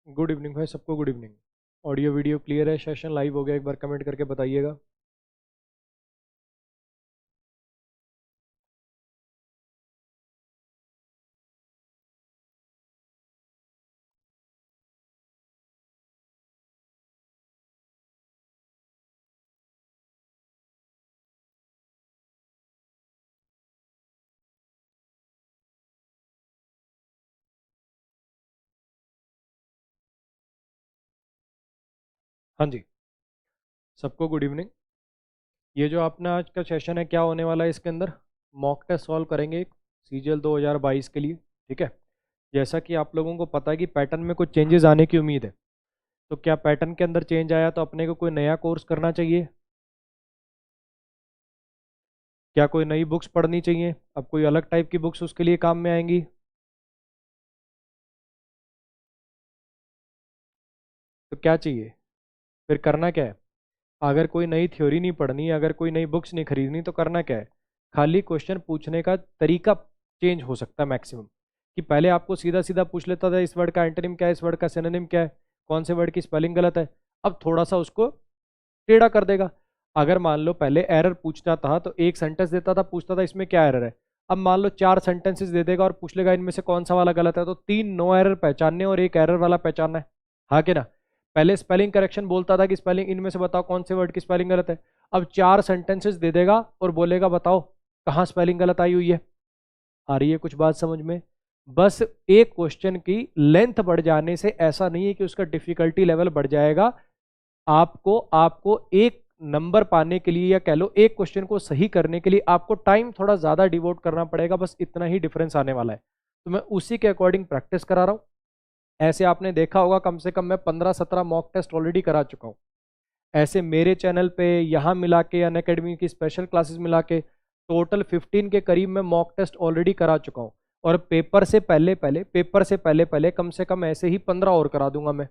Good evening भाई, सबको good evening. Audio video clear है, सेशन लाइव हो गया, एक बार कमेंट करके बताइएगा। हाँ जी, सबको गुड इवनिंग। ये जो अपना आज का सेशन है, क्या होने वाला है इसके अंदर? मॉक टेस्ट सॉल्व करेंगे एक सीजीएल 2022 के लिए। ठीक है। जैसा कि आप लोगों को पता है कि पैटर्न में कुछ चेंजेस आने की उम्मीद है, तो क्या पैटर्न के अंदर चेंज आया तो अपने को कोई नया कोर्स करना चाहिए? क्या कोई नई बुक्स पढ़नी चाहिए? अब कोई अलग टाइप की बुक्स उसके लिए काम में आएंगी? तो क्या चाहिए? फिर करना क्या है? अगर कोई नई थ्योरी नहीं पढ़नी, अगर कोई नई बुक्स नहीं खरीदनी, तो करना क्या है? खाली क्वेश्चन पूछने का तरीका चेंज हो सकता है मैक्सिमम। कि पहले आपको सीधा सीधा पूछ लेता था इस वर्ड का एंटोनिम क्या है, इस वर्ड का सिनोनिम क्या है, कौन से वर्ड की स्पेलिंग गलत है। अब थोड़ा सा उसको टेढ़ा कर देगा। अगर मान लो पहले एरर पूछता था तो एक सेंटेंस देता था, पूछता था इसमें क्या एरर है। अब मान लो 4 सेंटेंसेस दे देगा और पूछ लेगा इनमें से कौन सा वाला गलत है, तो 3 नो एरर पहचानने और एक एरर वाला पहचानना है। हाँ कि ना? पहले स्पेलिंग करेक्शन बोलता था कि स्पेलिंग इनमें से बताओ कौन से वर्ड की स्पेलिंग गलत है। अब 4 सेंटेंसेस दे देगा और बोलेगा बताओ कहाँ स्पेलिंग गलत आई हुई है। आ रही है कुछ बात समझ में? बस एक क्वेश्चन की लेंथ बढ़ जाने से ऐसा नहीं है कि उसका डिफिकल्टी लेवल बढ़ जाएगा। आपको आपको एक नंबर पाने के लिए, या कह लो एक क्वेश्चन को सही करने के लिए, आपको टाइम थोड़ा ज्यादा डिवोट करना पड़ेगा। बस इतना ही डिफरेंस आने वाला है। तो मैं उसी के अकॉर्डिंग प्रैक्टिस करा रहा हूं। ऐसे आपने देखा होगा कम से कम मैं 15-17 मॉक टेस्ट ऑलरेडी करा चुका हूं। ऐसे मेरे चैनल पे यहाँ मिला के अनअकैडमी की स्पेशल क्लासेस मिला के टोटल 15 के करीब मैं मॉक टेस्ट ऑलरेडी करा चुका हूँ। और पेपर से पहले कम से कम ऐसे ही 15 और करा दूंगा मैं।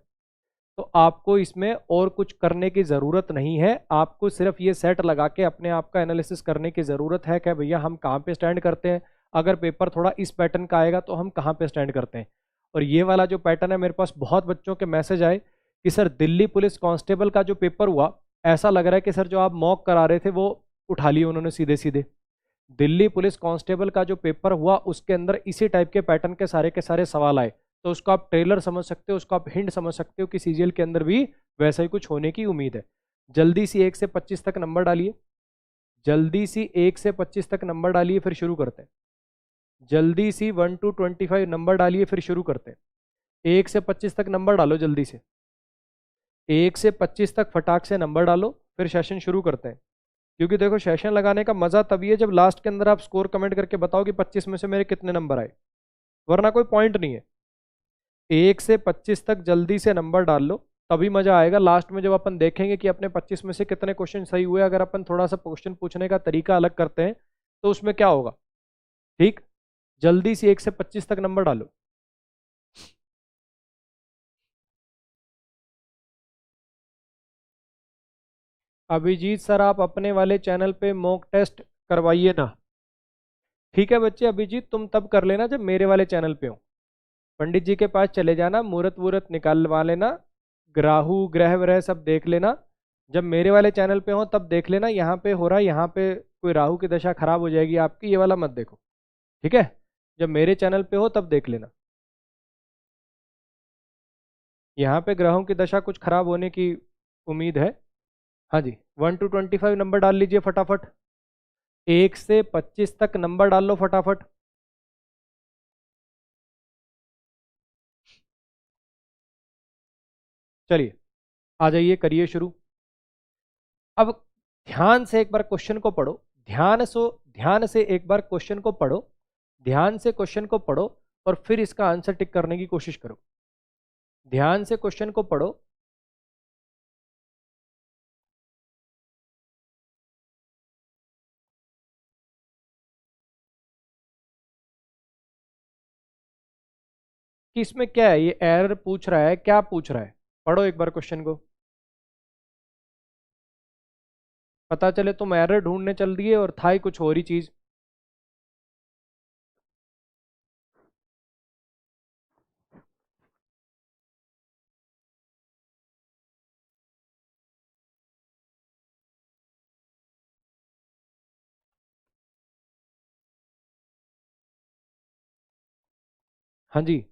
तो आपको इसमें और कुछ करने की ज़रूरत नहीं है। आपको सिर्फ ये सेट लगा के अपने आप का एनालिसिस करने की ज़रूरत है कि भैया हम कहाँ पे स्टैंड करते हैं। अगर पेपर थोड़ा इस पैटर्न का आएगा तो हम कहाँ पे स्टैंड करते हैं। और ये वाला जो पैटर्न है, मेरे पास बहुत बच्चों के मैसेज आए कि सर दिल्ली पुलिस कांस्टेबल का जो पेपर हुआ, ऐसा लग रहा है कि सर जो आप मॉक करा रहे थे वो उठा लिए उन्होंने सीधे सीधे। दिल्ली पुलिस कांस्टेबल का जो पेपर हुआ उसके अंदर इसी टाइप के सारे सवाल आए। तो उसको आप ट्रेलर समझ सकते हो, उसको आप हिंट समझ सकते हो कि सीजीएल के अंदर भी वैसा ही कुछ होने की उम्मीद है। जल्दी सी 1 से 25 तक नंबर डालिए। जल्दी सी 1 से 25 तक नंबर डालिए, फिर शुरू करते हैं। जल्दी सी 1 to 25 नंबर डालिए, फिर शुरू करते हैं। 1 से 25 तक नंबर डालो जल्दी से। 1 से 25 तक फटाक से नंबर डालो, फिर सेशन शुरू करते हैं। क्योंकि देखो सेशन लगाने का मजा तभी है जब लास्ट के अंदर आप स्कोर कमेंट करके बताओ कि 25 में से मेरे कितने नंबर आए। वरना कोई पॉइंट नहीं है। 1 से 25 तक जल्दी से नंबर डाल लो, तभी मजा आएगा लास्ट में जब अपन देखेंगे कि अपने 25 में से कितने क्वेश्चन सही हुए। अगर अपन थोड़ा सा क्वेश्चन पूछने का तरीका अलग करते हैं तो उसमें क्या होगा। ठीक। जल्दी से 1 से 25 तक नंबर डालो। अभिजीत सर, आप अपने वाले चैनल पे मॉक टेस्ट करवाइए ना। ठीक है बच्चे, अभिजीत तुम तब कर लेना जब मेरे वाले चैनल पे हो। पंडित जी के पास चले जाना, मुहूर्त वूहर्त निकालवा लेना, राहु ग्रह व्रह सब देख लेना। जब मेरे वाले चैनल पे हो तब देख लेना यहाँ पे हो रहा है, यहाँ पे कोई राहु की दशा खराब हो जाएगी आपकी, ये वाला मत देखो। ठीक है। जब मेरे चैनल पे हो तब देख लेना। यहाँ पे ग्रहों की दशा कुछ खराब होने की उम्मीद है। हाँ जी। 1 to 25 नंबर डाल लीजिए फटाफट। 1 से 25 तक नंबर डाल लो फटाफट। चलिए, आ जाइए, करिए शुरू। अब ध्यान से एक बार क्वेश्चन को पढ़ो। ध्यान से एक बार क्वेश्चन को पढ़ो। ध्यान से क्वेश्चन को पढ़ो और फिर इसका आंसर टिक करने की कोशिश करो। ध्यान से क्वेश्चन को पढ़ो। कि इसमें क्या है, ये एरर पूछ रहा है, क्या पूछ रहा है? पढ़ो एक बार क्वेश्चन को। पता चले तुम एरर ढूंढने चल दिए और था ही कुछ और ही चीज। हाँ जी,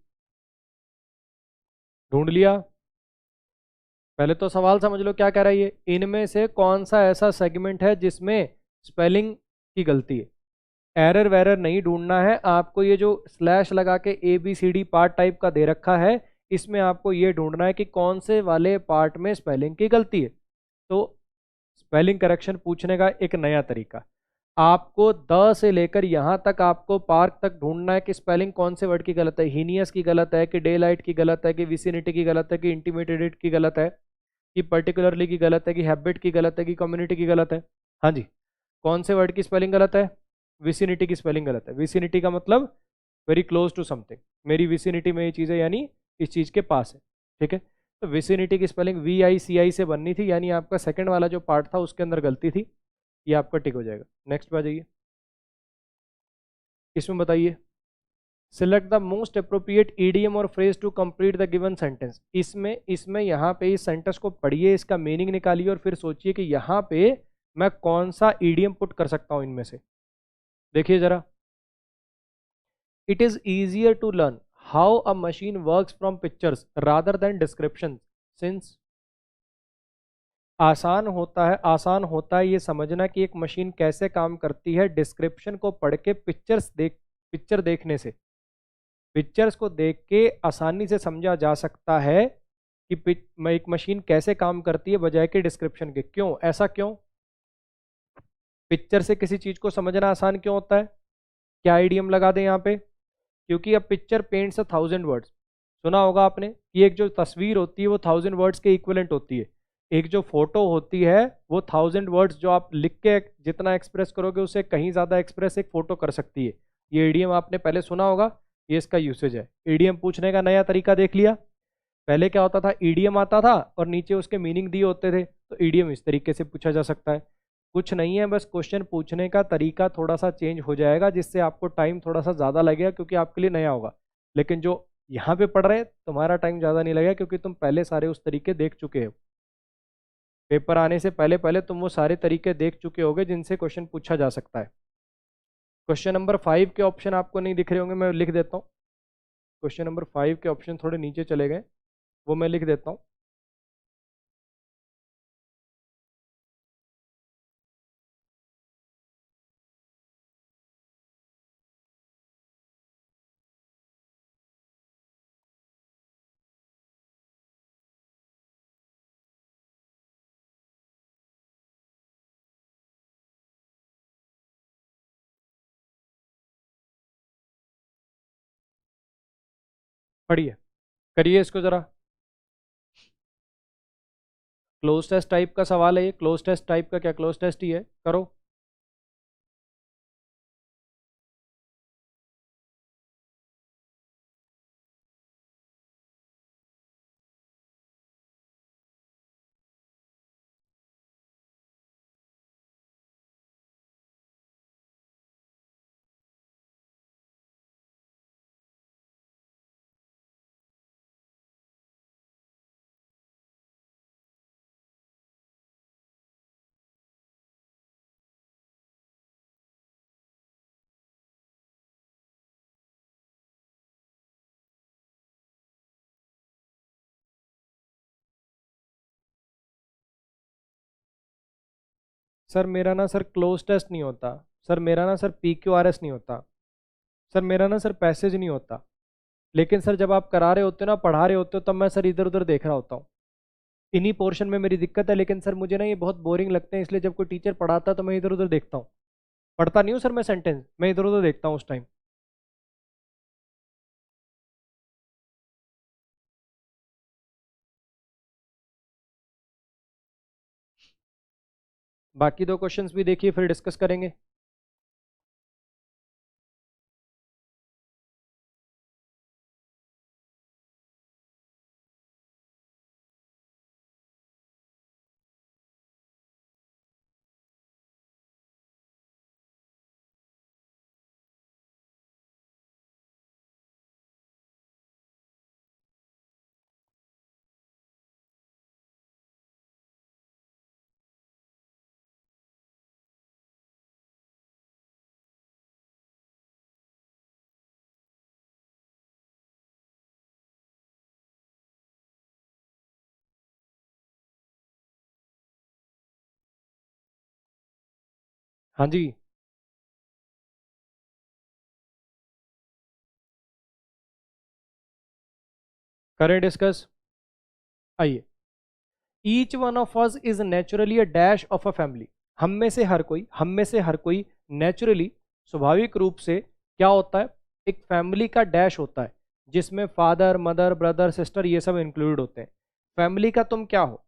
ढूंढ लिया। पहले तो सवाल समझ लो क्या कह रहा है ये, इनमें से कौन सा ऐसा सेगमेंट है जिसमें स्पेलिंग की गलती है। एरर वेरर नहीं ढूंढना है आपको, ये जो स्लैश लगा के ABCD पार्ट टाइप का दे रखा है, इसमें आपको ये ढूंढना है कि कौन से वाले पार्ट में स्पेलिंग की गलती है। तो स्पेलिंग करेक्शन पूछने का एक नया तरीका, आपको द से लेकर यहां तक आपको पार्क तक ढूंढना है कि स्पेलिंग कौन से वर्ड की गलत है, हीनियस की गलत है कि डे लाइट की गलत है कि विसिनिटी की गलत है कि इंटीमेटेड की गलत है कि पर्टिकुलरली की गलत है कि हैबिट की गलत है कि कम्युनिटी की गलत है। हाँ जी, कौन से वर्ड की स्पेलिंग गलत है, विसिनिटी की स्पेलिंग गलत है। विसिनिटी का मतलब वेरी क्लोज टू समथिंग, मेरी विसिनिटी में ये चीज़ है यानी इस चीज़ के पास है। ठीक है, तो विसिनिटी की स्पेलिंग VICI से बननी थी, यानी आपका सेकंड वाला जो पार्ट था उसके अंदर गलती थी, ये आपका टिक हो जाएगा। नेक्स्ट पे आ जाइए, इसमें बताइए, select the most appropriate idiom और phrase to complete the given sentence. इसमें यहाँ पे इस सेंटेंस को पढ़िए, इसका मीनिंग निकालिए और फिर सोचिए कि यहाँ पे मैं कौन सा ईडीएम पुट कर सकता हूँ इनमें से। देखिए जरा, it is easier to learn how a machine works from pictures rather than description, since आसान होता है ये समझना कि एक मशीन कैसे काम करती है डिस्क्रिप्शन को पढ़ के, पिक्चर देखने से। पिक्चर्स को देख के आसानी से समझा जा सकता है कि एक मशीन कैसे काम करती है बजाय के डिस्क्रिप्शन के। क्यों ऐसा, क्यों पिक्चर से किसी चीज को समझना आसान क्यों होता है, क्या आइडियम लगा दें यहाँ पे, क्योंकि अब पिक्चर पेंट्स 1000 वर्ड्स, सुना होगा आपने कि एक जो तस्वीर होती है वो 1000 वर्ड्स के इक्विवेलेंट होती है। एक जो फोटो होती है वो 1000 वर्ड्स जो आप लिख के जितना एक्सप्रेस करोगे उससे कहीं ज्यादा एक्सप्रेस एक फोटो कर सकती है। ये ईडीएम आपने पहले सुना होगा, ये इसका यूसेज है। ईडीएम पूछने का नया तरीका देख लिया। पहले क्या होता था, ईडीएम आता था और नीचे उसके मीनिंग दिए होते थे, तो ईडीएम इस तरीके से पूछा जा सकता है। कुछ नहीं है, बस क्वेश्चन पूछने का तरीका थोड़ा सा चेंज हो जाएगा जिससे आपको टाइम थोड़ा सा ज़्यादा लगेगा क्योंकि आपके लिए नया होगा। लेकिन जो यहाँ पे पढ़ रहे हैं तुम्हारा टाइम ज़्यादा नहीं लगेगा क्योंकि तुम पहले सारे उस तरीके देख चुके हो। पेपर आने से पहले पहले तुम वो सारे तरीके देख चुके होगे जिनसे क्वेश्चन पूछा जा सकता है। क्वेश्चन नंबर 5 के ऑप्शन आपको नहीं दिख रहे होंगे, मैं लिख देता हूँ। क्वेश्चन नंबर 5 के ऑप्शन थोड़े नीचे चले गए, वो मैं लिख देता हूँ। पढ़िए, करिए इसको जरा। क्लोज टेस्ट टाइप का सवाल है ये, क्लोज टेस्ट टाइप का क्या, क्लोज टेस्ट ही है, करो। सर मेरा ना सर क्लोज टेस्ट नहीं होता, सर मेरा ना सर PQRS नहीं होता, सर मेरा ना सर पैसेज नहीं होता। लेकिन सर जब आप करा रहे होते हो ना, पढ़ा रहे होते हो, तब मैं सर इधर उधर देख रहा होता हूँ। इन्हीं पोर्शन में मेरी दिक्कत है, लेकिन सर मुझे ना ये बहुत बोरिंग लगते हैं, इसलिए जब कोई टीचर पढ़ाता है तो मैं इधर उधर देखता हूँ। पढ़ता नहीं हूँ सर मैं सेंटेंस, मैं इधर उधर देखता हूँ उस टाइम। बाकी दो क्वेश्चंस भी देखिए फिर डिस्कस करेंगे। हाँ जी, करें डिस्कस। आइए, each one of us is naturally a dash of a family. हम में से हर कोई नेचुरली, स्वाभाविक रूप से क्या होता है, एक फैमिली का डैश होता है, जिसमें फादर मदर ब्रदर सिस्टर ये सब इंक्लूड होते हैं। फैमिली का तुम क्या हो?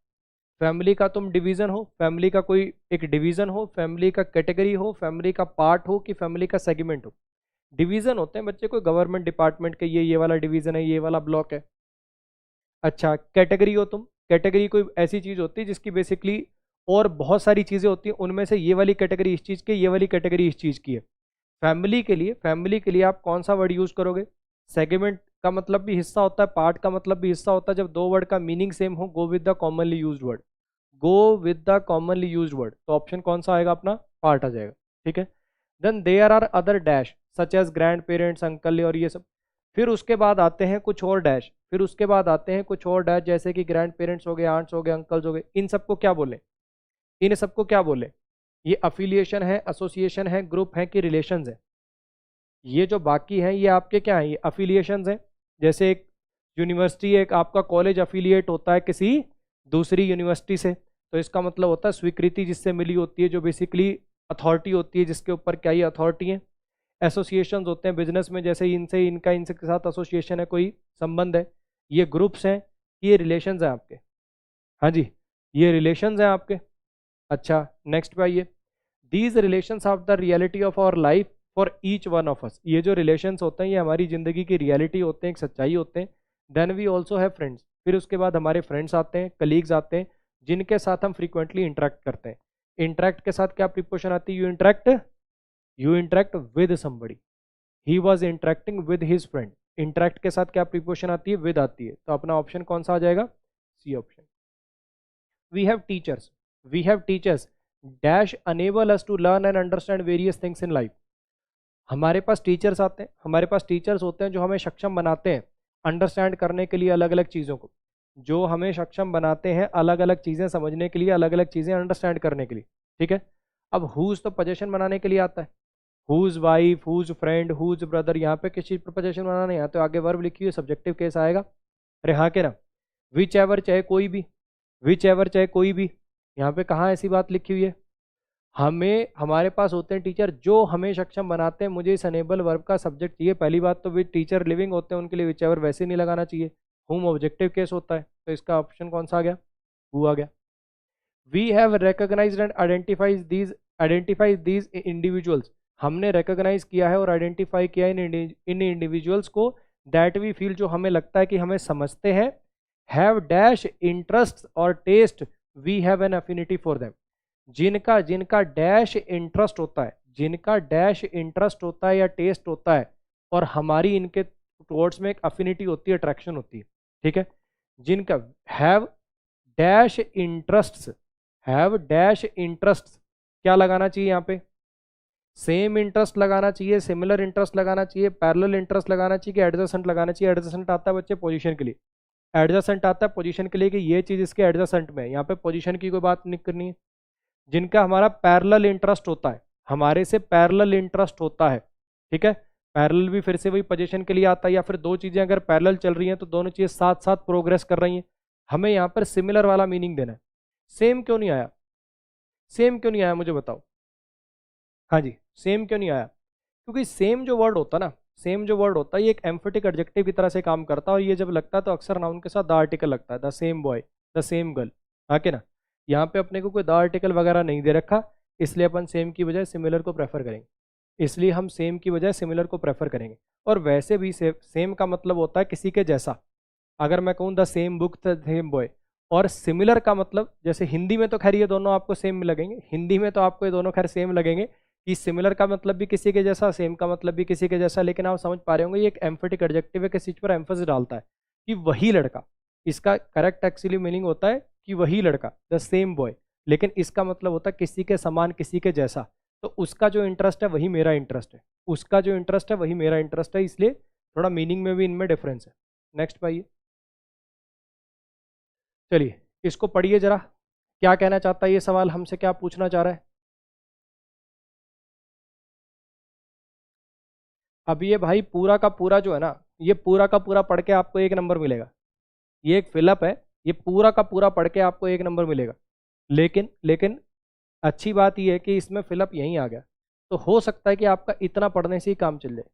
फैमिली का तुम डिवीजन हो, फैमिली का कोई एक डिवीजन हो, फैमिली का कैटेगरी हो, फैमिली का पार्ट हो, कि फैमिली का सेगमेंट हो। डिवीजन होते हैं बच्चे, कोई गवर्नमेंट डिपार्टमेंट के, ये वाला डिवीजन है, ये वाला ब्लॉक है। अच्छा, कैटेगरी हो तुम, कैटेगरी कोई ऐसी चीज होती है जिसकी बेसिकली और बहुत सारी चीजें होती हैं, उनमें से ये वाली कैटेगरी इस चीज की, ये वाली कैटेगरी इस चीज की है। फैमिली के लिए आप कौन सा वर्ड यूज करोगे? सेगमेंट का मतलब भी हिस्सा होता है, पार्ट का मतलब भी हिस्सा होता है। जब दो वर्ड का मीनिंग सेम हो, go with the commonly used word, go with the commonly used word, तो ऑप्शन कौन सा आएगा अपना? पार्ट आ जाएगा। ठीक है। Then there are other dash such as grand parents, uncle और ये सब। फिर उसके बाद आते हैं कुछ और डैश, फिर उसके बाद आते हैं कुछ और डैश, जैसे कि ग्रैंड पेरेंट्स हो गए, आंट्स हो गए, अंकल्स हो गए। इन सबको क्या बोले? इन सबको क्या बोले? ये अफिलिएशन है, एसोसिएशन है, ग्रुप है, कि रिलेशंस है? ये जो बाकी हैं ये आपके क्या हैं? ये अफिलिएशंस हैं। जैसे एक यूनिवर्सिटी, एक आपका कॉलेज अफिलिएट होता है किसी दूसरी यूनिवर्सिटी से, तो इसका मतलब होता है स्वीकृति जिससे मिली होती है, जो बेसिकली अथॉरिटी होती है जिसके ऊपर क्या, ये अथॉरिटी है। एसोसिएशंस होते हैं बिजनेस में, जैसे इनसे इनका इनसे के साथ एसोसिएशन है, कोई संबंध है। ये ग्रुप्स हैं, ये रिलेशंस हैं आपके। हाँ जी, ये रिलेशंस हैं आपके। अच्छा, नेक्स्ट पे आइए। These relations are the reality of our life for each one of us. ये जो रिलेशंस होते हैं ये हमारी जिंदगी की रियलिटी होते हैं, एक सच्चाई होते हैं। Then we also have friends. फिर उसके बाद हमारे फ्रेंड्स आते हैं, कलीग्स आते हैं, जिनके साथ हम फ्रीक्वेंटली इंटरेक्ट करते हैं। इंटरेक्ट के साथ क्या प्रिपोजिशन आती है? You interact with somebody. He was interacting with his friend. Interact के साथ क्या प्रिपोजिशन आती है? विद आती है। तो अपना ऑप्शन कौन सा आ जाएगा? C option. We have teachers, we have teachers dash enable us to learn and understand various things in life. हमारे पास टीचर्स आते हैं, हमारे पास टीचर्स होते हैं जो हमें सक्षम बनाते हैं अंडरस्टैंड करने के लिए अलग अलग चीज़ों को, जो हमें सक्षम बनाते हैं अलग अलग चीज़ें समझने के लिए, अलग अलग चीज़ें अंडरस्टैंड करने के लिए। ठीक है। अब हुज तो पोजीशन बनाने के लिए आता है, whose wife, whose friend, whose brother. यहाँ पे किस चीज़ पर पोजीशन बनाना है? यहाँ तो आगे वर्ब लिखी हुई है, सब्जेक्टिव केस आएगा। अरे हाँ के ना, विच एवर चाहे कोई भी, विच एवर चाहे कोई भी। यहाँ पे कहाँ ऐसी बात लिखी हुई है? हमें, हमारे पास होते हैं टीचर जो हमें सक्षम बनाते हैं। मुझे इस अनेबल वर्ब का सब्जेक्ट चाहिए। पहली बात तो विद टीचर लिविंग होते हैं, उनके लिए विच एवर वैसे नहीं लगाना चाहिए। होम ऑब्जेक्टिव केस होता है, तो इसका ऑप्शन कौन सा आ गया? हु आ गया। We have recognized and identifies these individuals. हमने रिकॉग्नाइज किया है और आइडेंटिफाई किया है इन इंडिविजुअल्स को, दैट वी फील, जो हमें लगता है कि हमें समझते हैं, हैव डैश इंटरेस्ट और taste, we have an affinity for them. जिनका जिनका डैश इंटरेस्ट होता है, जिनका डैश इंटरेस्ट होता है या टेस्ट होता है, और हमारी इनके टुवर्ड्स में एक अफिनिटी होती है, अट्रैक्शन होती है। ठीक है। जिनका have dash interests, have dash interests, क्या लगाना चाहिए यहाँ पे? सेम इंटरेस्ट लगाना चाहिए, सिमिलर इंटरेस्ट लगाना चाहिए, पैरेलल इंटरेस्ट लगाना चाहिए, कि एडजेसेंट लगाना चाहिए? एडजेसेंट आता है बच्चे पोजीशन के लिए, एडजेसेंट आता है पोजीशन के लिए, कि ये चीज इसके एडजेसेंट में है। यहाँ पे पोजीशन की कोई बात नहीं करनी है। जिनका हमारा पैरेलल इंटरेस्ट होता है, हमारे से पैरेलल इंटरेस्ट होता है। ठीक है। पैरेलल भी फिर से वही पोजीशन के लिए आता है, या फिर दो चीजें अगर पैरेलल चल रही हैं तो दोनों चीजें साथ साथ प्रोग्रेस कर रही हैं। हमें यहाँ पर सिमिलर वाला मीनिंग देना है। सेम क्यों नहीं आया? सेम क्यों नहीं आया मुझे बताओ। हाँ जी, सेम क्यों नहीं आया? क्योंकि सेम जो वर्ड होता है ना, सेम जो वर्ड होता है ये एक एम्फेटिक एडजेक्टिव की तरह से काम करता है, और ये जब लगता है तो अक्सर नाउन के साथ द आर्टिकल लगता है, the same boy, the same girl. हाँ के ना। यहाँ पे अपने को कोई द आर्टिकल वगैरह नहीं दे रखा, इसलिए अपन सेम की बजाय सिमिलर को प्रेफर करेंगे। इसलिए हम सेम की बजाय सिमिलर को प्रेफर करेंगे। और वैसे भी सेम का मतलब होता है किसी के जैसा। अगर मैं कहूँ the same book the same boy, और सिमिलर का मतलब, जैसे हिंदी में तो खैर ये दोनों आपको सेम लगेंगे, हिंदी में तो आपको ये दोनों खैर सेम लगेंगे, कि सिमिलर का मतलब भी किसी के जैसा, सेम का मतलब भी किसी के जैसा। लेकिन आप समझ पा रहे होंगे ये एक एम्फेटिक एडजेक्टिव है, किसी चीज पर एम्फोसिस डालता है कि वही लड़का। इसका करेक्ट एक्चुअली मीनिंग होता है कि वही लड़का, द सेम बॉय। लेकिन इसका मतलब होता है किसी के समान, किसी के जैसा। तो उसका जो इंटरेस्ट है वही मेरा इंटरेस्ट है, उसका जो इंटरेस्ट है वही मेरा इंटरेस्ट है, इसलिए थोड़ा मीनिंग में भी इनमें डिफरेंस है। नेक्स्ट पाइए। चलिए इसको पढ़िए जरा, क्या कहना चाहता है ये सवाल हमसे, क्या पूछना चाह रहा है? अब ये भाई पूरा का पूरा जो है ना, ये पूरा का पूरा पढ़ के आपको 1 नंबर मिलेगा। ये एक फिलअप है, ये पूरा का पूरा पढ़ के आपको 1 नंबर मिलेगा। लेकिन लेकिन अच्छी बात यह है कि इसमें फिलअप यहीं आ गया, तो हो सकता है कि आपका इतना पढ़ने से ही काम चल जाए।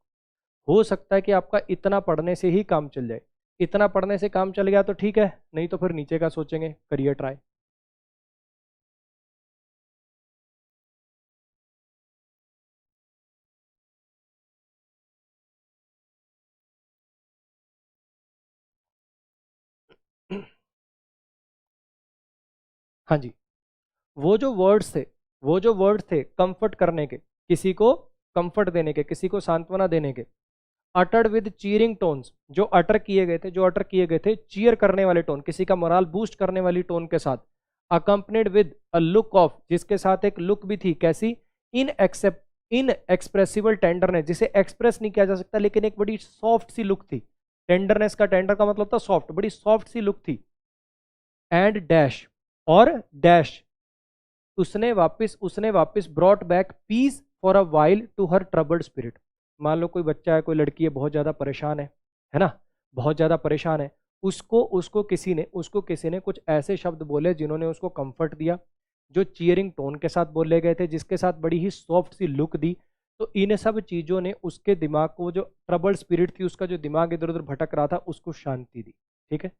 हो सकता है कि आपका इतना पढ़ने से ही काम चल जाए। इतना पढ़ने से काम चल गया तो ठीक है, नहीं तो फिर नीचे का सोचेंगे, करियर ट्राई। हाँ जी। वो जो वर्ड्स थे, वो जो वर्ड थे कंफर्ट करने के, किसी को कंफर्ट देने के, किसी को सांत्वना देने के, अटर्ड विद चीयरिंग टोन्स, जो अटर किए गए थे, जो अटर किए गए थे चीयर करने वाले टोन, किसी का मोराल बूस्ट करने वाली टोन के साथ, accompanied with a look of, जिसके साथ एक लुक भी थी, कैसी, in except in expressible tenderness, जिसे एक्सप्रेस नहीं किया जा सकता लेकिन एक बड़ी सॉफ्ट सी लुक थी। टेंडरनेस का, टेंडर का मतलब था सॉफ्ट, बड़ी सॉफ्ट सी लुक थी। एंड डैश, और डैश, उसने वापस brought back peace for a while to her troubled spirit. मान लो कोई बच्चा है, कोई लड़की है, बहुत ज्यादा परेशान है ना, बहुत ज्यादा परेशान है, उसको उसको किसी ने कुछ ऐसे शब्द बोले जिन्होंने उसको कंफर्ट दिया, जो चीयरिंग टोन के साथ बोले गए थे, जिसके साथ बड़ी ही सॉफ्ट सी लुक दी। तो इन सब चीजों ने उसके दिमाग को, जो ट्रबल्ड स्पिरिट थी, उसका जो दिमाग इधर उधर भटक रहा था, उसको शांति दी। ठीक है।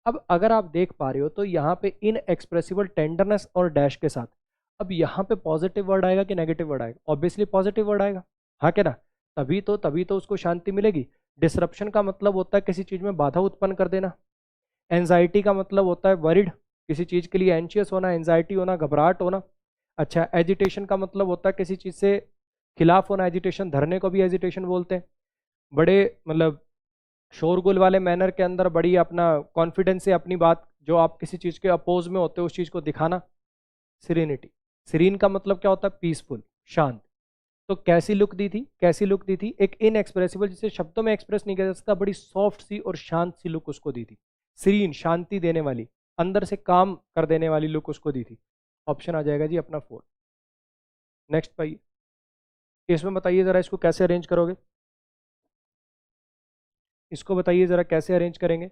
अब अगर आप देख पा रहे हो तो यहाँ पे इन एक्सप्रेसिबल टेंडरनेस और डैश के साथ, अब यहाँ पे पॉजिटिव वर्ड आएगा कि नेगेटिव वर्ड आएगा? ऑब्वियसली पॉजिटिव वर्ड आएगा, हाँ क्या ना? तभी तो उसको शांति मिलेगी। डिसरप्शन का मतलब होता है किसी चीज में बाधा उत्पन्न कर देना। एंजाइटी का मतलब होता है वरिड, किसी चीज के लिए एंशियस होना, एंजाइटी होना, घबराहट होना। अच्छा, एजिटेशन का मतलब होता है किसी चीज से खिलाफ होना, एजिटेशन, धरने को भी एजिटेशन बोलते हैं। बड़े मतलब शोरगुल वाले मैनर के अंदर बड़ी अपना कॉन्फिडेंस से अपनी बात, जो आप किसी चीज के अपोज में होते हो, उस चीज को दिखाना। सिरेनिटी, सीरीन का मतलब क्या होता है? पीसफुल, शांत। तो कैसी लुक दी थी, कैसी लुक दी थी? एक इनएक्सप्रेसिबल, जिसे शब्दों में एक्सप्रेस नहीं किया जा सकता, बड़ी सॉफ्ट सी और शांत सी लुक उसको दी थी। सीरीन, शांति देने वाली, अंदर से काम कर देने वाली लुक उसको दी थी। ऑप्शन आ जाएगा जी अपना 4। नेक्स्ट पाइए, इसमें बताइए जरा इसको कैसे अरेंज करोगे, इसको बताइए जरा कैसे अरेंज करेंगे।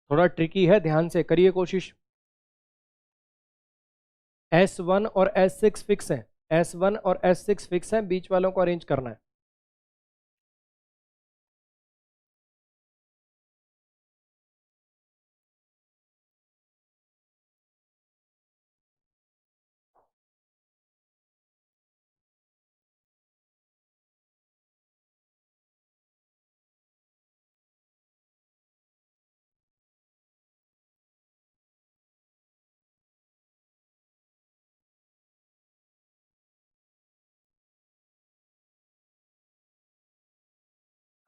थोड़ा ट्रिकी है, ध्यान से करिए कोशिश। S1 और S6 फिक्स है, S1 और S6 फिक्स है, बीच वालों को अरेंज करना है।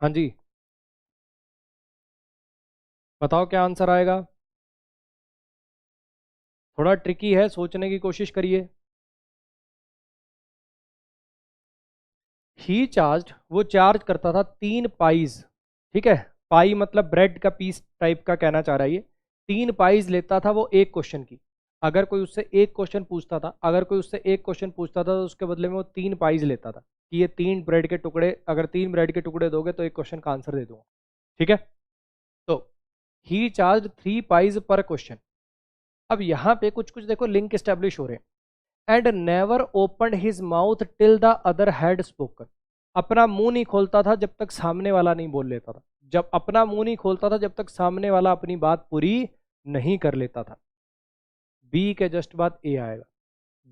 हाँ जी, बताओ क्या आंसर आएगा। थोड़ा ट्रिकी है, सोचने की कोशिश करिए। ही चार्ज, वो चार्ज करता था 3 पाइज। ठीक है, पाई मतलब ब्रेड का पीस टाइप का कहना चाह रहा है ये। 3 पाइज लेता था वो एक क्वेश्चन की। अगर कोई उससे एक क्वेश्चन पूछता था, अगर कोई उससे एक क्वेश्चन पूछता था तो उसके बदले में वो 3 पाइज लेता था, कि ये 3 ब्रेड के टुकड़े, अगर 3 ब्रेड के टुकड़े दोगे तो एक क्वेश्चन का आंसर दे दूंगा। ठीक है। तो ही चार्ज 3 पाइज पर क्वेश्चन। अब यहाँ पे कुछ कुछ देखो लिंक स्टैब्लिश हो रहे हैं। And never open his mouth till the other had spoken. अपना मुंह नहीं खोलता था जब तक सामने वाला नहीं बोल लेता था। जब अपना मुंह नहीं खोलता था जब तक सामने वाला अपनी बात पूरी नहीं कर लेता था। बी के जस्ट बाद ए आएगा,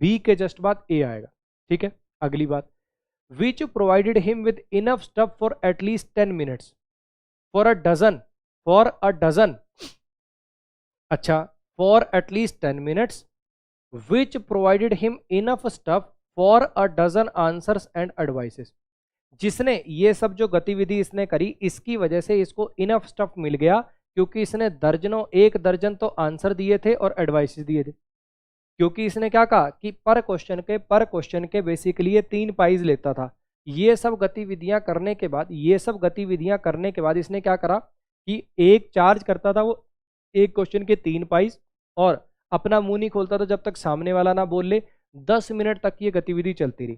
बी के जस्ट बाद ए आएगा। ठीक है, अगली बात, which provided him with enough stuff for at least 10 minutes, for a dozen, for a dozen. अच्छा, for at least 10 minutes, which provided him enough stuff for a dozen answers and advices. जिसने ये सब जो गतिविधि इसने करी, इसकी वजह से इसको इनफ स्टफ मिल गया क्योंकि इसने दर्जनों, एक दर्जन तो आंसर दिए थे और एडवाइस दिए थे। क्योंकि इसने क्या कहा कि पर क्वेश्चन के बेसिकली ये 3 पाइज लेता था। ये सब गतिविधियां करने के बाद, इसने क्या करा कि एक चार्ज करता था वो एक क्वेश्चन के 3 पाइज, और अपना मुंह नहीं खोलता था जब तक सामने वाला ना बोल ले। 10 मिनट तक ये गतिविधि चलती रही।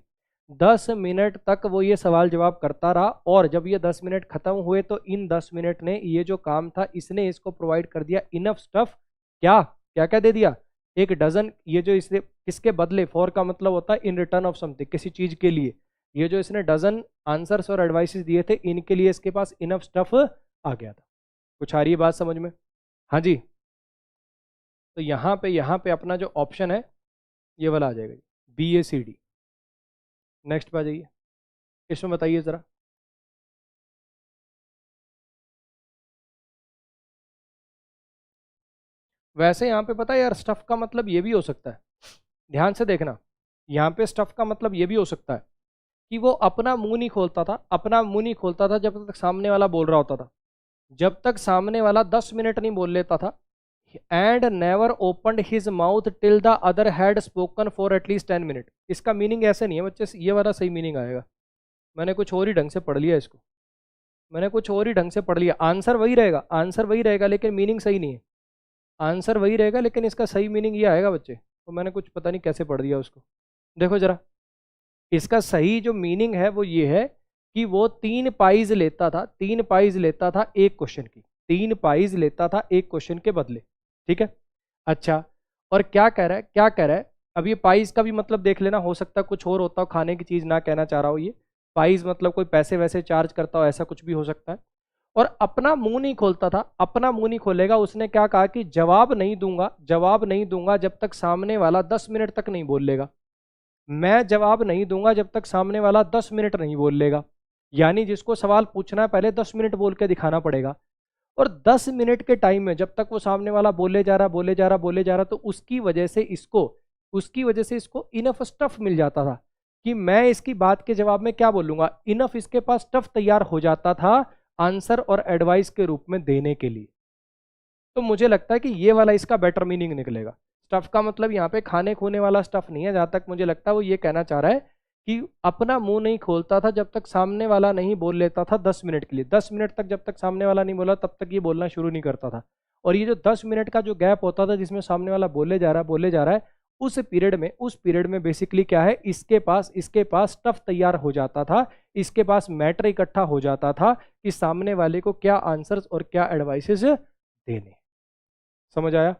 10 मिनट तक वो ये सवाल जवाब करता रहा, और जब ये 10 मिनट खत्म हुए तो इन 10 मिनट ने ये जो काम था इसने इसको प्रोवाइड कर दिया इनफ स्टफ। क्या क्या क्या दे दिया? एक डजन। ये जो इसने किसके बदले, फॉर का मतलब होता है इन रिटर्न ऑफ समथिंग, किसी चीज के लिए। ये जो इसने डजन आंसर्स और एडवाइसेस दिए थे, इनके लिए इसके पास इनफ स्टफ आ गया था। कुछ आ रही है बात समझ में? हाँ जी। तो यहाँ पे अपना जो ऑप्शन है ये वाला आ जाएगा, BACD। नेक्स्ट पे आ जाइए, इसमें बताइए जरा। वैसे यहाँ पे पता है यार, स्टफ का मतलब ये भी हो सकता है, ध्यान से देखना। यहाँ पे स्टफ का मतलब ये भी हो सकता है कि वो अपना मुंह नहीं खोलता था, जब तक सामने वाला बोल रहा होता था। जब तक सामने वाला 10 मिनट नहीं बोल लेता था। And never opened his mouth till the other had spoken for at least 10 minute. इसका मीनिंग ऐसे नहीं है बच्चे, ये वाला सही मीनिंग आएगा। मैंने कुछ और ही ढंग से पढ़ लिया इसको, आंसर वही रहेगा, लेकिन मीनिंग सही नहीं है। आंसर वही रहेगा लेकिन इसका सही मीनिंग ये आएगा बच्चे, तो मैंने कुछ पता नहीं कैसे पढ़ दिया उसको। देखो जरा, इसका सही जो मीनिंग है वो ये है कि वो 3 पाइज लेता था, एक क्वेश्चन की। 3 पाइज लेता था एक क्वेश्चन के बदले। ठीक है। अच्छा, और क्या कह रहा है अब ये पाइज का भी मतलब देख लेना, हो सकता है कुछ और होता हो, खाने की चीज ना कहना चाह रहा हो ये। पाइज मतलब कोई पैसे वैसे चार्ज करता हो, ऐसा कुछ भी हो सकता है। और अपना मुंह नहीं खोलता था, अपना मुंह नहीं खोलेगा। उसने क्या कहा कि जवाब नहीं दूंगा जब तक सामने वाला 10 मिनट तक नहीं बोल लेगा। मैं जवाब नहीं दूंगा जब तक सामने वाला 10 मिनट नहीं बोल लेगा। यानी जिसको सवाल पूछना है पहले 10 मिनट बोल के दिखाना पड़ेगा। और 10 मिनट के टाइम में जब तक वो सामने वाला बोले जा रहा, तो उसकी वजह से इसको इनफ स्टफ मिल जाता था कि मैं इसकी बात के जवाब में क्या बोलूंगा। इनफ इसके पास स्टफ तैयार हो जाता था आंसर और एडवाइस के रूप में देने के लिए। तो मुझे लगता है कि ये वाला इसका बेटर मीनिंग निकलेगा। स्टफ का मतलब यहाँ पे खाने खूने वाला स्टफ नहीं है, जहां तक मुझे लगता है वो ये कहना चाह रहा है कि अपना मुंह नहीं खोलता था जब तक सामने वाला नहीं बोल लेता था 10 मिनट के लिए। 10 मिनट तक जब तक सामने वाला नहीं बोला तब तक ये बोलना शुरू नहीं करता था। और ये जो 10 मिनट का जो गैप होता था जिसमें सामने वाला बोले जा रहा है, उस पीरियड में बेसिकली क्या है, इसके पास स्टफ तैयार हो जाता था, इसके पास मैटर इकट्ठा हो जाता था कि सामने वाले को क्या आंसर्स और क्या एडवाइसेस देने। समझ आया?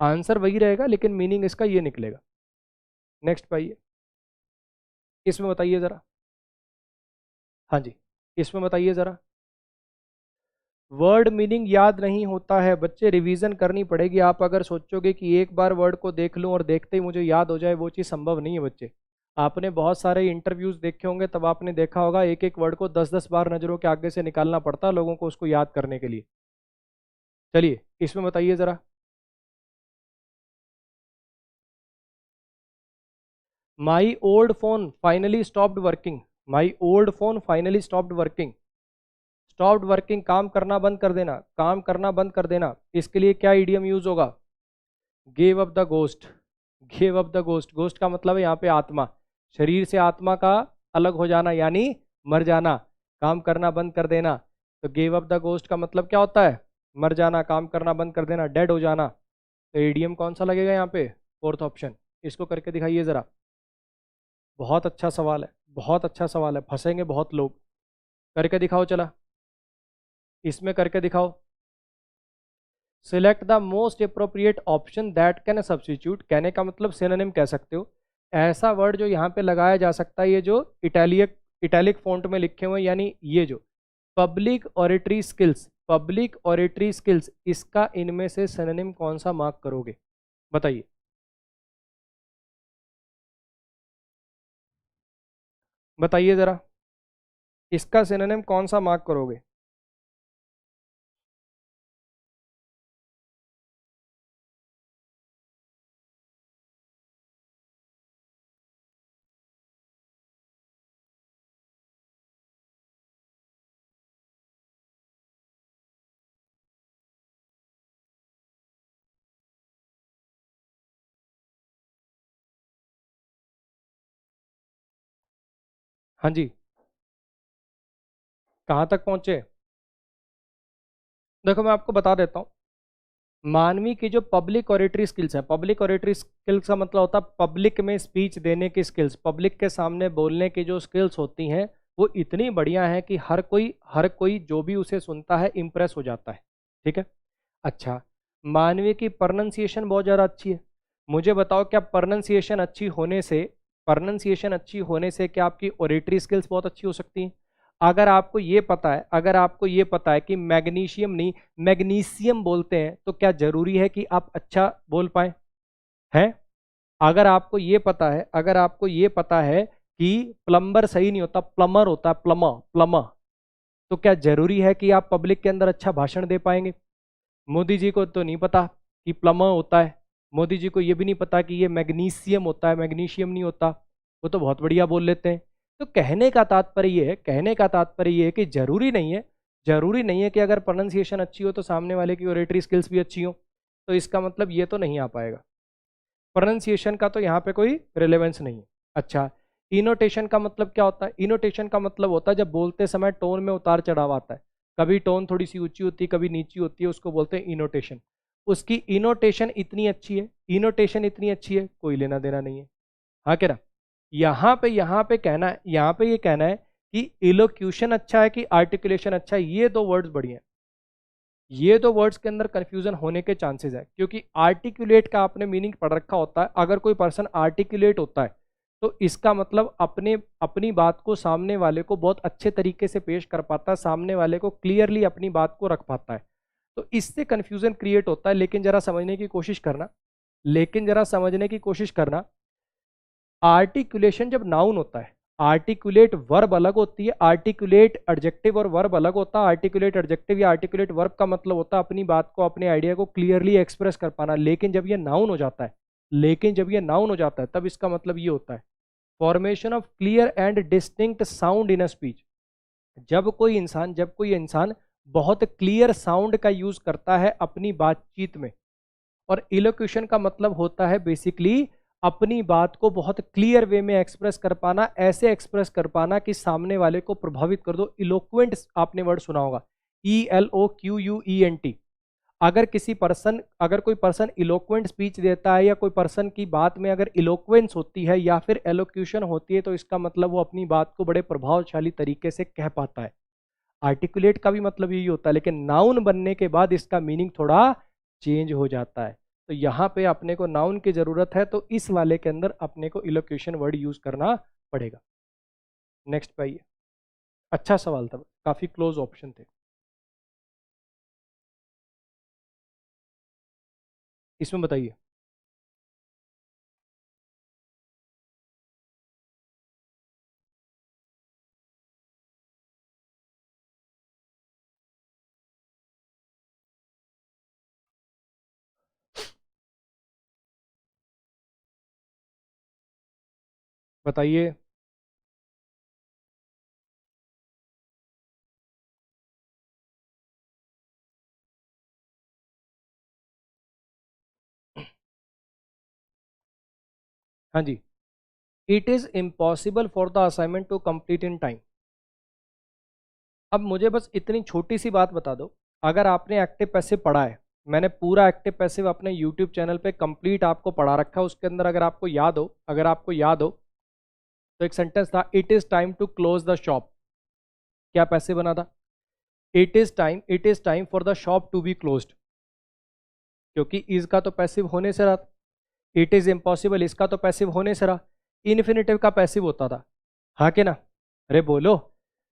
आंसर वही रहेगा लेकिन मीनिंग इसका ये निकलेगा। नेक्स्ट पाइए, इसमें बताइए जरा। हाँ जी, इसमें बताइए जरा। वर्ड मीनिंग याद नहीं होता है बच्चे, रिवीजन करनी पड़ेगी। आप अगर सोचोगे कि एक बार वर्ड को देख लूं और देखते ही मुझे याद हो जाए, वो चीज़ संभव नहीं है बच्चे। आपने बहुत सारे इंटरव्यूज देखे होंगे, तब आपने देखा होगा एक एक वर्ड को 10-10 बार नज़रों के आगे से निकालना पड़ता है लोगों को उसको याद करने के लिए। चलिए इसमें बताइए जरा। My old phone finally stopped working. My old phone finally stopped working. Stopped working, काम करना बंद कर देना, इसके लिए क्या इडियम यूज होगा? Gave up the ghost. Ghost का मतलब है यहाँ पे आत्मा, शरीर से आत्मा का अलग हो जाना यानी मर जाना, काम करना बंद कर देना। तो गेव अप द गोस्ट का मतलब क्या होता है? मर जाना, काम करना बंद कर देना, डेड हो जाना। तो इडियम कौन सा लगेगा यहाँ पे? Fourth option. इसको करके दिखाइए जरा। बहुत अच्छा सवाल है, फंसेंगे बहुत लोग। करके दिखाओ चला, इसमें करके दिखाओ। Select the most appropriate option that can substitute. कहने का मतलब सिनोनिम कह सकते हो, ऐसा वर्ड जो यहाँ पे लगाया जा सकता है। ये जो इटैलिक फॉन्ट में लिखे हुए हैं, यानी ये जो पब्लिक ऑरेटरी स्किल्स, इसका इनमें से सिनोनिम कौन सा मार्क करोगे? बताइए। बताइए जरा, इसका सिनोनिम कौन सा मार्क करोगे? हाँ जी, कहाँ तक पहुंचे? देखो मैं आपको बता देता हूँ। मानवी की जो पब्लिक ऑरेटरी स्किल्स है, पब्लिक ऑरेटरी स्किल्स का मतलब होता है पब्लिक में स्पीच देने की स्किल्स, पब्लिक के सामने बोलने की जो स्किल्स होती हैं वो इतनी बढ़िया है कि हर कोई जो भी उसे सुनता है इम्प्रेस हो जाता है। ठीक है। अच्छा, मानवी की प्रोनाउंसिएशन बहुत ज़्यादा अच्छी है। मुझे बताओ क्या प्रोनाउंसिएशन अच्छी होने से क्या आपकी ओरेटरी स्किल्स बहुत अच्छी हो सकती हैं? अगर आपको ये पता है कि मैग्नीशियम नहीं मैग्नीशियम बोलते हैं तो क्या जरूरी है कि आप अच्छा बोल पाए? हैं? अगर आपको ये पता है कि प्लम्बर सही नहीं होता, प्लमर होता है, प्लमर प्लमर, तो क्या जरूरी है कि आप पब्लिक के अंदर अच्छा भाषण दे पाएंगे? मोदी जी को तो नहीं पता कि प्लमर होता है, मोदी जी को ये भी नहीं पता कि ये मैग्नीशियम होता है, मैग्नीशियम नहीं होता। वो तो बहुत बढ़िया बोल लेते हैं। तो कहने का तात्पर्य ये है कि जरूरी नहीं है कि अगर प्रोनाउंसिएशन अच्छी हो तो सामने वाले की ओरेटरी स्किल्स भी अच्छी हो। तो इसका मतलब ये तो नहीं आ पाएगा। प्रोनाउंसिएशन का तो यहाँ पे कोई रिलेवेंस नहीं है। अच्छा, इनोटेशन का मतलब क्या होता है? इनोटेशन का मतलब होता है जब बोलते समय टोन में उतार चढ़ाव आता है, कभी टोन थोड़ी सी ऊंची होती है, कभी नीची होती है, उसको बोलते हैं इनोटेशन। उसकी इनोटेशन इतनी अच्छी है, कोई लेना देना नहीं है। हाँ कह रहा, यहाँ पे ये कहना है कि इलोक्यूशन अच्छा है कि आर्टिकुलेशन अच्छा है, ये दो वर्ड्स बढ़िया हैं। ये दो वर्ड्स के अंदर कंफ्यूजन होने के चांसेस है, क्योंकि आर्टिकुलेट का आपने मीनिंग पढ़ रखा होता है। अगर कोई पर्सन आर्टिकुलेट होता है तो इसका मतलब अपने अपनी बात को सामने वाले को बहुत अच्छे तरीके से पेश कर पाता है, सामने वाले को क्लियरली अपनी बात को रख पाता है। तो इससे कंफ्यूजन क्रिएट होता है। लेकिन जरा समझने की कोशिश करना, आर्टिकुलेशन जब नाउन होता है, आर्टिकुलेट वर्ब अलग होती है, आर्टिकुलेट एडजेक्टिव और वर्ब अलग होता है। आर्टिकुलेट एडजेक्टिव या आर्टिकुलेट वर्ब का मतलब होता है अपनी बात को, अपने आइडिया को क्लियरली एक्सप्रेस कर पाना। लेकिन जब ये नाउन हो जाता है तब इसका मतलब ये होता है formation of clear and distinct sound in a speech. जब कोई इंसान बहुत क्लियर साउंड का यूज करता है अपनी बातचीत में। और इलोक्यूशन का मतलब होता है बेसिकली अपनी बात को बहुत क्लियर वे में एक्सप्रेस कर पाना, ऐसे एक्सप्रेस कर पाना कि सामने वाले को प्रभावित कर दो। इलोक्वेंट आपने वर्ड सुना होगा, ELOQUENT। अगर कोई पर्सन इलोक्वेंट स्पीच देता है या कोई पर्सन की बात में अगर इलोक्वेंस होती है या फिर एलोक्यूशन होती है तो इसका मतलब वो अपनी बात को बड़े प्रभावशाली तरीके से कह पाता है। आर्टिकुलेट का भी मतलब यही होता है, लेकिन नाउन बनने के बाद इसका मीनिंग थोड़ा चेंज हो जाता है। तो यहाँ पे अपने को नाउन की जरूरत है, तो इस वाले के अंदर अपने को इलोक्यूशन वर्ड यूज करना पड़ेगा। नेक्स्ट पे आइए। अच्छा सवाल था, काफी क्लोज ऑप्शन थे। इसमें बताइए। बताइए। हाँ जी, it is impossible for the assignment to complete in time. अब मुझे बस इतनी छोटी सी बात बता दो, अगर आपने एक्टिव पैसिव पढ़ा है, मैंने पूरा एक्टिव पैसिव अपने यूट्यूब चैनल पे कंप्लीट आपको पढ़ा रखा है, उसके अंदर अगर आपको याद हो तो एक सेंटेंस था, it is time to close the shop. क्या पैसिव बना था? It is time for the shop to be closed, क्योंकि इज का तो पैसिव होने से रहा। इट इज इम्पॉसिबल, इसका तो पैसिव होने से रहा। इन्फिनेटिव का पैसिव होता था, हाँ कि ना? अरे बोलो।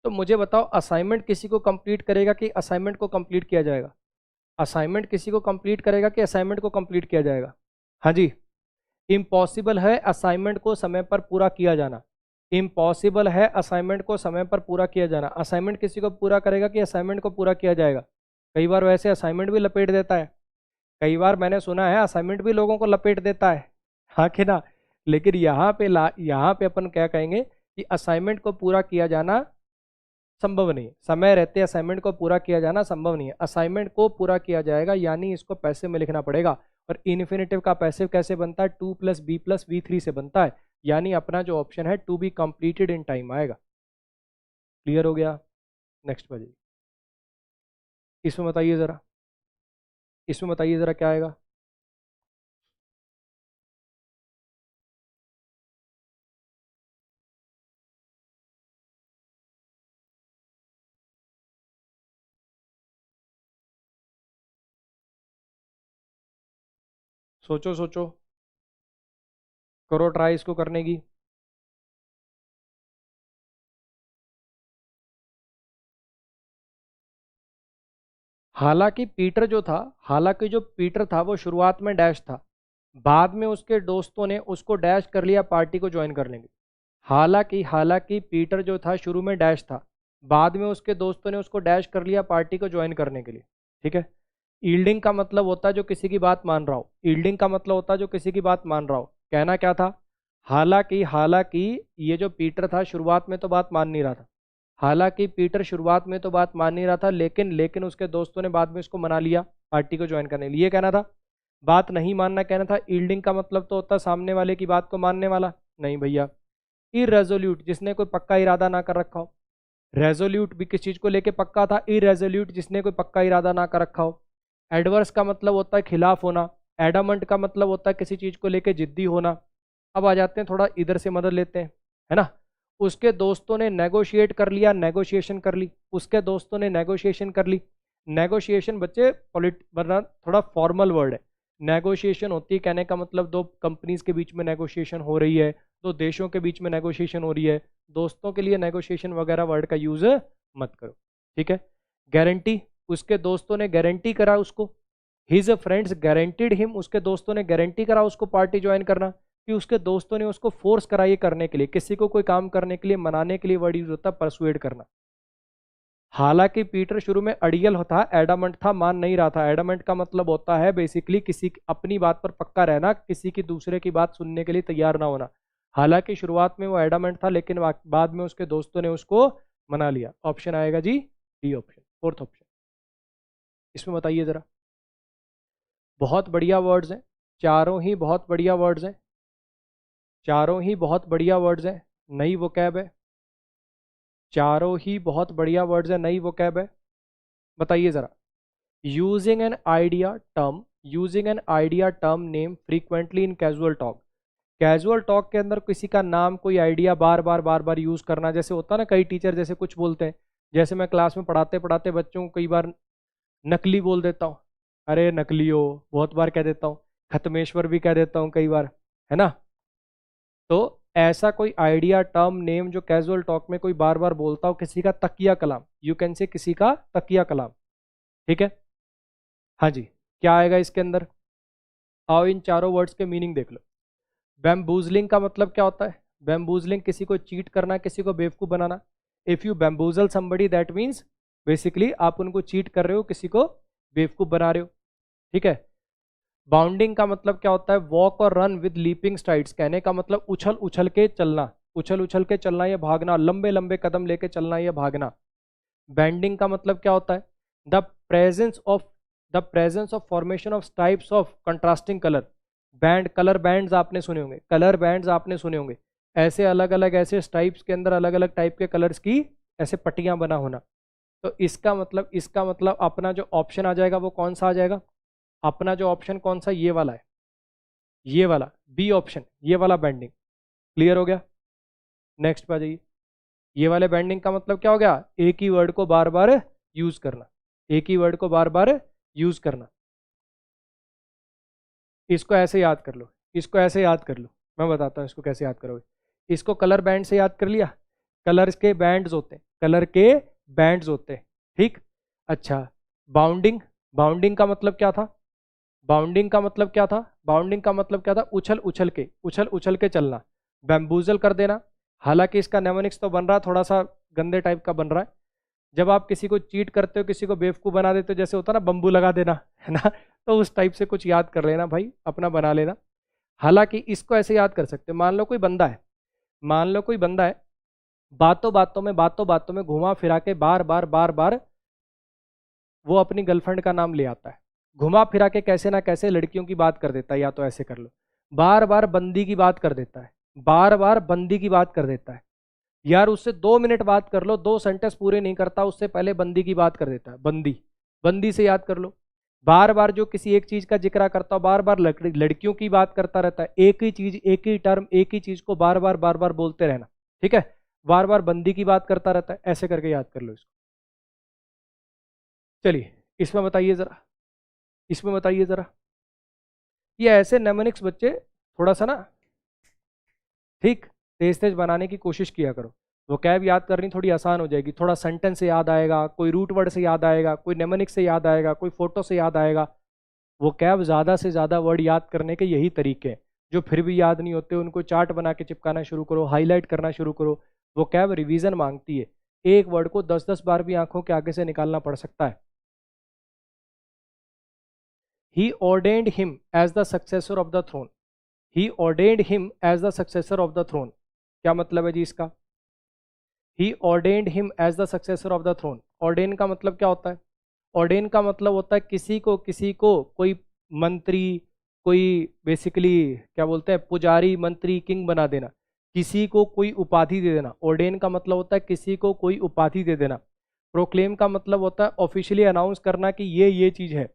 तो मुझे बताओ, असाइनमेंट किसी को कंप्लीट करेगा कि असाइनमेंट को कंप्लीट किया जाएगा? असाइनमेंट किसी को कंप्लीट करेगा कि असाइनमेंट को कंप्लीट किया जाएगा? हाँ जी। इम्पॉसिबल है असाइनमेंट को समय पर पूरा किया जाना। इम्पॉसिबल है असाइनमेंट को समय पर पूरा किया जाना। असाइनमेंट किसी को पूरा करेगा कि असाइनमेंट को पूरा किया जाएगा? कई बार वैसे असाइनमेंट भी लपेट देता है, कई बार मैंने सुना है असाइनमेंट भी लोगों को लपेट देता है, हाँ कि ना? लेकिन यहाँ पे अपन क्या कहेंगे कि असाइनमेंट को पूरा किया जाना संभव नहीं है, समय रहते असाइनमेंट को पूरा किया जाना संभव नहीं है। असाइनमेंट को पूरा किया जाएगा, यानी इसको पैसिव में लिखना पड़ेगा। और इन्फिनेटिव का पैसिव कैसे बनता है? 2 + B + V3 से बनता है, यानी अपना जो ऑप्शन है to be completed in time आएगा। क्लियर हो गया? नेक्स्ट पर जाइए। इसमें बताइए ज़रा, इसमें बताइए ज़रा क्या आएगा। सोचो सोचो, करो ट्राई इसको करने की। हालांकि जो पीटर था वो शुरुआत में डैश था, बाद में उसके दोस्तों ने उसको डैश कर लिया पार्टी को ज्वाइन करने के लिए। हालांकि पीटर जो था शुरू में डैश था, बाद में उसके दोस्तों ने उसको डैश कर लिया पार्टी को ज्वाइन करने के लिए। ठीक है। ईल्डिंग का मतलब होता है जो किसी की बात मान रहा हो, ईल्डिंग का मतलब होता है जो किसी की बात मान रहा हो। कहना क्या था? हालांकि ये जो पीटर था शुरुआत में तो बात मान नहीं रहा था, हालांकि पीटर शुरुआत में तो बात मान नहीं रहा था, लेकिन उसके दोस्तों ने बाद में उसको मना लिया पार्टी को ज्वाइन करने के लिए। ये कहना था। बात नहीं मानना कहना था। ईल्डिंग का मतलब तो होता है सामने वाले की बात को मानने वाला। नहीं भैया। इरेजोल्यूट, जिसने कोई पक्का इरादा ना कर रखा हो। रेजोल्यूट भी किस चीज को लेके पक्का था, इरेजोल्यूट जिसने कोई पक्का इरादा ना कर रखा हो। एडवर्स का मतलब होता है खिलाफ होना। एडामंट का मतलब होता है किसी चीज को लेके जिद्दी होना। अब आ जाते हैं, थोड़ा इधर से मदद लेते हैं, है ना। उसके दोस्तों ने नेगोशिएट कर लिया, नेगोशिएशन कर ली। उसके दोस्तों ने नेगोशिएशन कर ली। नेगोशिएशन बच्चे पॉलिट वरना थोड़ा फॉर्मल वर्ड है। नेगोशिएशन होती है, कहने का मतलब दो कंपनीज के बीच में नेगोशिएशन हो रही है, दो देशों के बीच में नेगोशिएशन हो रही है। दोस्तों के लिए नेगोशिएशन वगैरह वर्ड का यूज मत करो। ठीक है। गारंटी, उसके दोस्तों ने गारंटी करा उसको। हिज फ्रेंड्स गारंटीड हिम, उसके दोस्तों ने गारंटी करा उसको पार्टी ज्वाइन करना। कि उसके दोस्तों ने उसको फोर्स करा ये करने के लिए, किसी को कोई काम करने के लिए मनाने के लिए वर्ड यूज होता है परसुएड करना। हालांकि पीटर शुरू में अड़ियल था, एडामंट था, मान नहीं रहा था। एडामंट का मतलब होता है बेसिकली किसी अपनी बात पर पक्का रहना, किसी की दूसरे की बात सुनने के लिए तैयार ना होना। हालांकि शुरुआत में वो एडामंट था, लेकिन बाद में उसके दोस्तों ने उसको मना लिया। ऑप्शन आएगा G D option, fourth option. इसमें बताइए जरा। बहुत बढ़िया वर्ड्स हैं, चारों ही बहुत बढ़िया वर्ड्स हैं, चारों ही बहुत बढ़िया वर्ड्स हैं। नई वोकैब है, चारों ही बहुत बढ़िया वर्ड्स है, नई वोकैब है। बताइए जरा। Using an idea term, using an idea term name frequently in casual talk. Casual talk के अंदर किसी का नाम, कोई आइडिया बार बार यूज करना। जैसे होता है ना, कई टीचर जैसे कुछ बोलते हैं, जैसे मैं क्लास में पढ़ाते पढ़ाते बच्चों को कई बार नकली बोल देता हूँ। अरे नकली हो, बहुत बार कह देता हूँ। खत्मेश्वर भी कह देता हूँ कई बार, है ना। तो ऐसा कोई आइडिया टर्म नेम जो कैजुअल टॉक में कोई बार बार बोलता हो, किसी का तकिया कलाम, यू कैन से किसी का तकिया कलाम। ठीक है। हाँ जी। क्या आएगा इसके अंदर? आओ इन चारों वर्ड्स के मीनिंग देख लो। बैम्बूजलिंग का मतलब क्या होता है? बैम्बूजलिंग किसी को चीट करना, किसी को बेवकूफ़ बनाना। If you bamboozle somebody that means basically आप उनको चीट कर रहे हो, किसी को बेवकूफ़ बना रहे हो। ठीक है। बाउंडिंग का मतलब क्या होता है? वॉक और रन विद लीपिंग स्ट्राइड्स, कहने का मतलब उछल उछल के चलना, उछल उछल के चलना या भागना, लंबे लंबे कदम लेके चलना या भागना। बैंडिंग का मतलब क्या होता है? The presence of the presence of formation of types of contrasting colour. Band, colour bands आपने सुने होंगे, कलर बैंड्स आपने सुने होंगे। ऐसे अलग अलग ऐसे टाइप्स के अंदर अलग अलग टाइप के कलर्स की ऐसे पट्टियां बना होना। तो इसका मतलब अपना जो ऑप्शन आ जाएगा वो कौन सा आ जाएगा? अपना जो ऑप्शन कौन सा, ये वाला है, ये वाला बी ऑप्शन, ये वाला बैंडिंग। क्लियर हो गया? नेक्स्ट पे आ जाइए। ये वाले बैंडिंग का मतलब क्या हो गया? एक ही वर्ड को बार बार यूज करना, एक ही वर्ड को बार बार यूज करना। इसको ऐसे याद कर लो, इसको ऐसे याद कर लो, मैं बताता हूँ इसको कैसे याद करोगे। इसको कलर बैंड से याद कर लिया। कलर्स के बैंड्स होते हैं, कलर के बैंड्स होते हैं। ठीक। अच्छा। बाउंडिंग, बाउंडिंग का मतलब क्या था? बाउंडिंग का मतलब क्या था? बाउंडिंग का मतलब क्या था? उछल उछल के चलना, बैम्बूजल कर देना। हालांकि इसका नेमोनिक्स तो बन रहा है थोड़ा सा गंदे टाइप का बन रहा है। जब आप किसी को चीट करते हो, किसी को बेवकूफ़ बना देते हो, जैसे होता है ना बम्बू लगा देना, है ना, तो उस टाइप से कुछ याद कर लेना भाई, अपना बना लेना। हालांकि इसको ऐसे याद कर सकते हो, मान लो कोई बंदा है, मान लो कोई बंदा है, बातों बातों में घुमा फिरा के बार बार वो अपनी गर्लफ्रेंड का नाम ले आता है। घुमा फिरा के कैसे ना कैसे लड़कियों की बात कर देता है, या तो ऐसे कर लो, बार बार बंदी की बात कर देता है, बार बार बंदी की बात कर देता है, यार उससे 2 मिनट बात कर लो, 2 सेंटेंस पूरे नहीं करता, उससे पहले बंदी की बात कर देता है। बंदी, बंदी से याद कर लो। बार बार जो किसी एक चीज का जिक्र करता हो, बार बार लड़कियों की बात करता रहता है, एक ही चीज, एक ही टर्म, एक ही चीज को बार बार बोलते रहना, ठीक है। बार बार बंदी की बात करता रहता है, ऐसे करके याद कर लो इसको। चलिए इसमें बताइए जरा, इसमें बताइए जरा। ये ऐसे नेमोनिक्स बच्चे थोड़ा सा ना, ठीक, तेज तेज बनाने की कोशिश किया करो। वो कैब याद करनी थोड़ी आसान हो जाएगी, थोड़ा सेंटेंस से याद आएगा, कोई रूट वर्ड से याद आएगा, कोई नेमोनिक्स से याद आएगा, कोई फोटो से याद आएगा। वो कैब ज़्यादा से ज़्यादा वर्ड याद करने के यही तरीके हैं। जो फिर भी याद नहीं होते उनको चार्ट बना के चिपकाना शुरू करो, हाईलाइट करना शुरू करो। वो कैब रिवीजन मांगती है, एक वर्ड को 10-10 बार भी आंखों के आगे से निकालना पड़ सकता है। He ordained him as the successor of the throne. He ordained him as the successor of the throne. क्या मतलब है जी इसका? He ordained him as the successor of the throne. Ordain का मतलब क्या होता है? Ordain का मतलब होता है किसी को कोई मंत्री, कोई बेसिकली क्या बोलते हैं, पुजारी, मंत्री, किंग बना देना, किसी को कोई उपाधि दे देना। Ordain का मतलब होता है किसी को कोई उपाधि दे देना। प्रोक्लेम का मतलब होता है ऑफिशियली अनाउंस करना कि ये चीज है।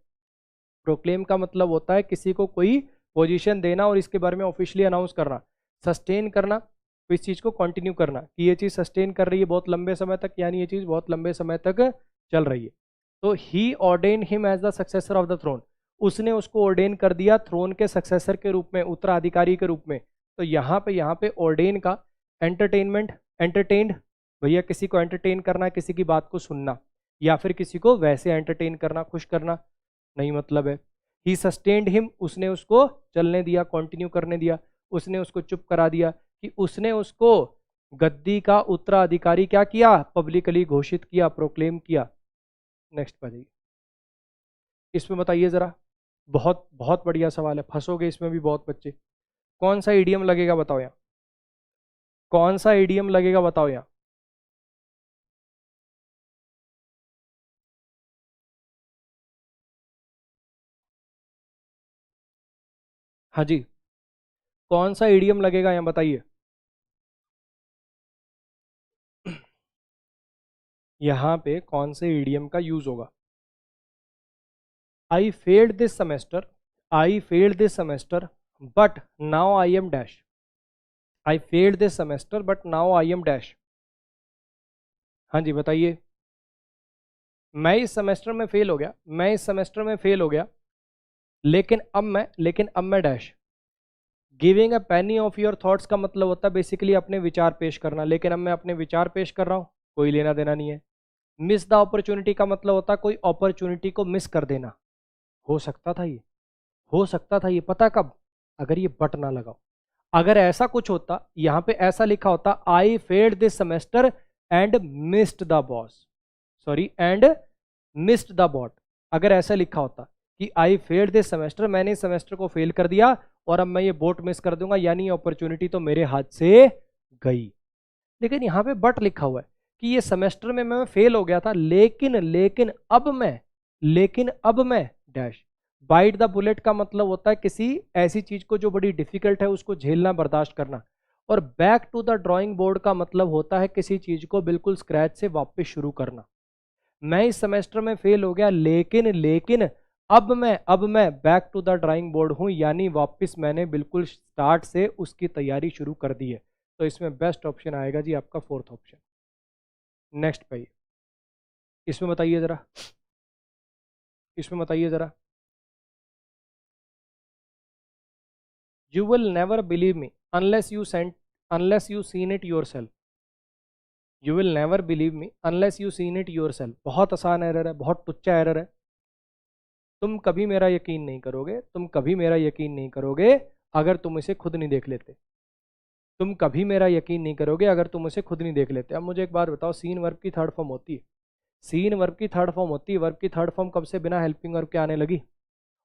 प्रोक्लेम का मतलब होता है किसी को कोई पोजीशन देना और इसके बारे में ऑफिशियली अनाउंस करना। सस्टेन करना, तो इस चीज़ को कंटिन्यू करना कि ये चीज़ सस्टेन कर रही है बहुत लंबे समय तक, यानी ये चीज़ बहुत लंबे समय तक चल रही है। तो ही ordain him as the successor of the throne, उसने उसको ऑर्डेन कर दिया थ्रोन के सक्सेसर के रूप में, उत्तराधिकारी के रूप में। तो यहाँ पे ऑर्डेन का एंटरटेनमेंट, एंटरटेन्ड, भैया किसी को एंटरटेन करना, किसी की बात को सुनना, या फिर किसी को वैसे एंटरटेन करना, खुश करना नहीं मतलब है। ही सस्टेन्ड हिम, उसने उसको चलने दिया, कंटिन्यू करने दिया, उसने उसको चुप करा दिया, कि उसने उसको गद्दी का उत्तराधिकारी क्या किया, पब्लिकली घोषित किया, प्रोक्लेम किया। नेक्स्ट बताइए, इसमें बताइए जरा। बहुत बहुत बढ़िया सवाल है, फंसोगे इसमें भी बहुत बच्चे। कौन सा ईडियम लगेगा बताओ यहाँ, कौन सा ईडियम लगेगा बताओ यहाँ। हाँ जी, कौन सा ईडियम लगेगा यहाँ बताइए। यहाँ पे कौन से ईडियम का यूज होगा? I failed this semester, I failed this semester, but now I am dash. I failed this semester, but now I am dash. हाँ जी बताइए। मैं इस सेमेस्टर में फेल हो गया, मैं इस सेमेस्टर में फेल हो गया, लेकिन अब मैं dash. Giving a Penney of your thoughts का मतलब होता है बेसिकली अपने विचार पेश करना, लेकिन अब मैं अपने विचार पेश कर रहा हूँ, कोई लेना देना नहीं है। मिस द अपॉर्चुनिटी का मतलब होता है कोई अपॉर्चुनिटी को मिस कर देना। हो सकता था ये, हो सकता था ये, पता कब? अगर ये बट ना लगाओ। अगर ऐसा कुछ होता, यहां पे ऐसा लिखा होता, I failed this semester and missed the bus, sorry and missed the boat. अगर ऐसा लिखा होता कि आई फेल्ड दिस सेमेस्टर, मैंने इस सेमेस्टर को फेल कर दिया और अब मैं ये बोट मिस कर दूंगा, यानी अपॉर्चुनिटी तो मेरे हाथ से गई। लेकिन यहाँ पे बट लिखा हुआ है कि ये सेमेस्टर में मैं फेल हो गया था, लेकिन अब मैं डैश। बाइट द बुलेट का मतलब होता है किसी ऐसी चीज को जो बड़ी डिफिकल्ट है उसको झेलना, बर्दाश्त करना। और back to the drawing board का मतलब होता है किसी चीज को बिल्कुल स्क्रैच से वापस शुरू करना। मैं इस सेमेस्टर में फेल हो गया, लेकिन अब मैं back to the drawing board हूं, यानी वापस मैंने बिल्कुल स्टार्ट से उसकी तैयारी शुरू कर दी है। तो इसमें बेस्ट ऑप्शन आएगा जी आपका फोर्थ ऑप्शन। नेक्स्ट पे, इसमें बताइए जरा, इसमें बताइए जरा। You will never believe me unless you seen it your self. You will never believe me unless you seen it your self. बहुत आसान एरर है, बहुत टुच्चा एरर है। तुम कभी मेरा यकीन नहीं करोगे, तुम कभी मेरा यकीन नहीं करोगे अगर तुम इसे खुद नहीं देख लेते। तुम कभी मेरा यकीन नहीं करोगे अगर तुम इसे खुद नहीं देख लेते। अब मुझे एक बात बताओ, सीन वर्ब की थर्ड फॉर्म होती है, सीन वर्ब की थर्ड फॉर्म होती है, वर्ब की थर्ड फॉर्म कब से बिना हेल्पिंग वर्ब के आने लगी?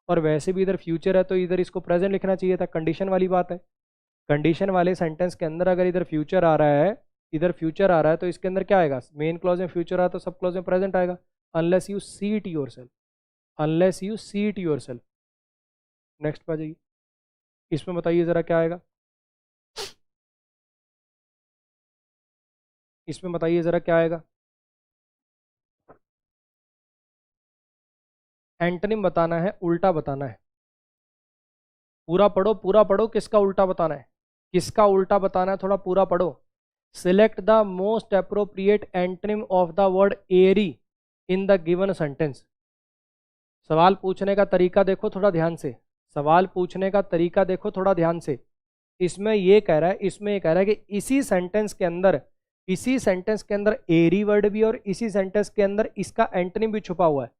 और वैसे भी इधर फ्यूचर है तो इधर इसको प्रेजेंट लिखना चाहिए था, कंडीशन वाली बात है। कंडीशन वाले सेंटेंस के अंदर अगर इधर फ्यूचर आ रहा है, इधर फ्यूचर आ रहा है, तो इसके अंदर क्या आएगा? मेन क्लॉज में फ्यूचर आया तो सब क्लॉज में प्रेजेंट आएगा। Unless you see it your self, unless you see it your self. Next पे जाइए, इसमें बताइए जरा क्या आएगा। इसमें बताइए जरा क्या आएगा। एंटोनिम बताना है, उल्टा बताना है। पूरा पढ़ो, पूरा पढ़ो, किसका उल्टा बताना है, किसका उल्टा बताना है, थोड़ा पूरा पढ़ो। Select the most appropriate antonym of the word airy in the given sentence. सवाल पूछने का तरीका देखो थोड़ा ध्यान से, सवाल पूछने का तरीका देखो थोड़ा ध्यान से। इसमें ये कह रहा है, इसमें ये कह रहा है कि इसी सेंटेंस के अंदर, इसी सेंटेंस के अंदर एरी वर्ड भी और इसी सेंटेंस के अंदर इसका एंटोनिम भी छुपा हुआ है।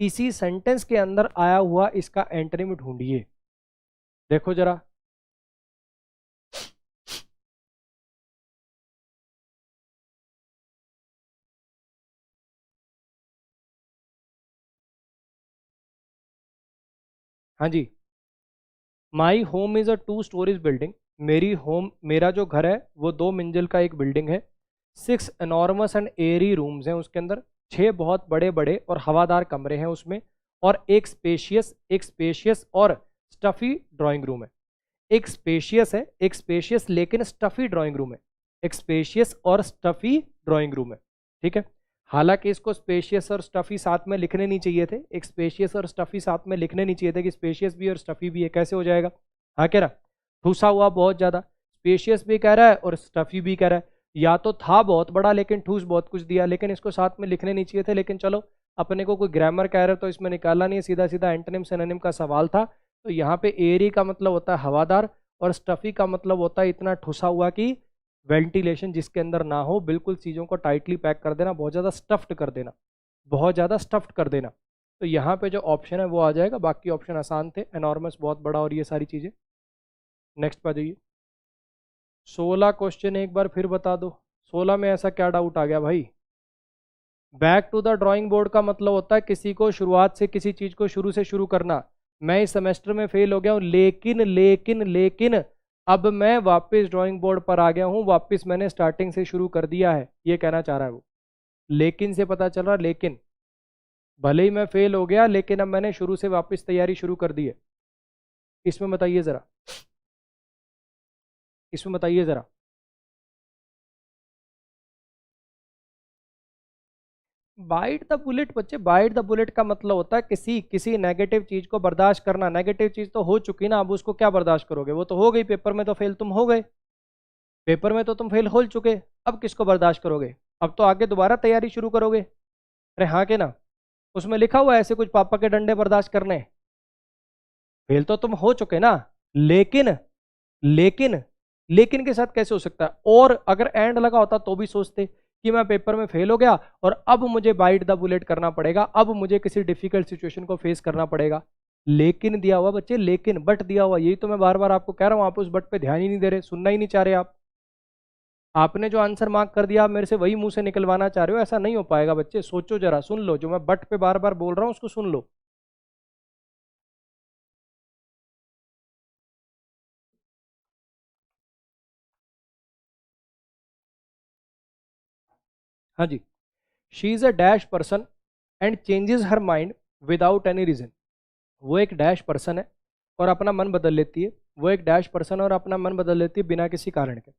इसी सेंटेंस के अंदर आया हुआ इसका एंटोनिम ढूंढिए। देखो जरा, हाँ जी। My home is a 2 stories building. मेरी होम, मेरा जो घर है वो 2 मंजिल का एक बिल्डिंग है। 6 एनॉर्मस एंड एरी रूम्स हैं उसके अंदर, 6 बहुत बड़े बड़े और हवादार कमरे हैं उसमें, और एक स्पेशियस और स्टफी ड्राइंग रूम है। एक स्पेशियस है, एक स्पेशियस लेकिन स्टफी ड्राइंग रूम है, एक स्पेशियस और स्टफी ड्राइंग रूम है। ठीक है, हालांकि इसको स्पेशियस और स्टफी साथ में लिखने नहीं चाहिए थे, एक स्पेशियस और स्टफी साथ में लिखने नहीं चाहिए थे कि स्पेशियस भी और स्टफी भी है, कैसे हो जाएगा। हाँ कह रहा, ठूसा हुआ बहुत ज़्यादा, स्पेशियस भी कह रहा है और स्टफी भी कह रहा है। या तो था बहुत बड़ा लेकिन ठूस बहुत कुछ दिया, लेकिन इसको साथ में लिखने नहीं चाहिए थे, लेकिन चलो अपने को कोई ग्रामर कह रहे तो इसमें निकालना नहीं है, सीधा सीधा एंटोनिम सिनोनिम का सवाल था। तो यहाँ पे एरी का मतलब होता है हवादार, और स्टफी का मतलब होता है इतना ठुसा हुआ कि वेंटिलेशन जिसके अंदर ना हो, बिल्कुल चीज़ों को टाइटली पैक कर देना, बहुत ज़्यादा स्टफ्ड कर देना, बहुत ज़्यादा स्टफ्ड कर देना। तो यहाँ पे जो ऑप्शन है वो आ जाएगा, बाकी ऑप्शन आसान थे, एनॉर्मस बहुत बड़ा और ये सारी चीज़ें। नेक्स्ट पे जाइए। 16 क्वेश्चन एक बार फिर बता दो, 16 में ऐसा क्या डाउट आ गया भाई। Back to the drawing board का मतलब होता है किसी को शुरुआत से, किसी चीज़ को शुरू से शुरू करना। मैं इस सेमेस्टर में फेल हो गया हूँ, लेकिन लेकिन लेकिन अब मैं वापस ड्राइंग बोर्ड पर आ गया हूँ, वापस मैंने स्टार्टिंग से शुरू कर दिया है, ये कहना चाह रहा है वो। लेकिन से पता चल रहा, लेकिन भले ही मैं फेल हो गया लेकिन अब मैंने शुरू से वापस तैयारी शुरू कर दी है। इसमें बताइए जरा, इसमें बताइए जरा। बाइट द बुलेट बच्चे, बाइट द बुलेट का मतलब होता है किसी किसी नेगेटिव चीज को बर्दाश्त करना। नेगेटिव चीज तो हो चुकी ना, अब उसको क्या बर्दाश्त करोगे, वो तो हो गई, पेपर में तो फेल तुम हो गए, पेपर में तो तुम फेल हो चुके, अब किसको बर्दाश्त करोगे। अब तो आगे दोबारा तैयारी शुरू करोगे। अरे हाँ के ना, उसमें लिखा हुआ है ऐसे कुछ पापा के डंडे बर्दाश्त करने। फेल तो तुम हो चुके ना, लेकिन लेकिन लेकिन के साथ कैसे हो सकता है। और अगर एंड लगा होता तो भी सोचते कि मैं पेपर में फेल हो गया और अब मुझे बाइट द बुलेट करना पड़ेगा, अब मुझे किसी डिफिकल्ट सिचुएशन को फेस करना पड़ेगा। लेकिन दिया हुआ बच्चे, लेकिन बट दिया हुआ, यही तो मैं बार बार आपको कह रहा हूं, आप उस बट पे ध्यान ही नहीं दे रहे, सुनना ही नहीं चाह रहे आप। आपने जो आंसर मार्क कर दिया आप मेरे से वही मुंह से निकलवाना चाह रहे हो, ऐसा नहीं हो पाएगा बच्चे। सोचो जरा, सुन लो, जो मैं बट पे बार बार बोल रहा हूं उसको सुन लो। हाँ जी। She is a dash person and changes her mind without any reason. वो एक डैश पर्सन है और अपना मन बदल लेती है। वो एक डैश पर्सन और अपना मन बदल लेती है बिना किसी कारण के।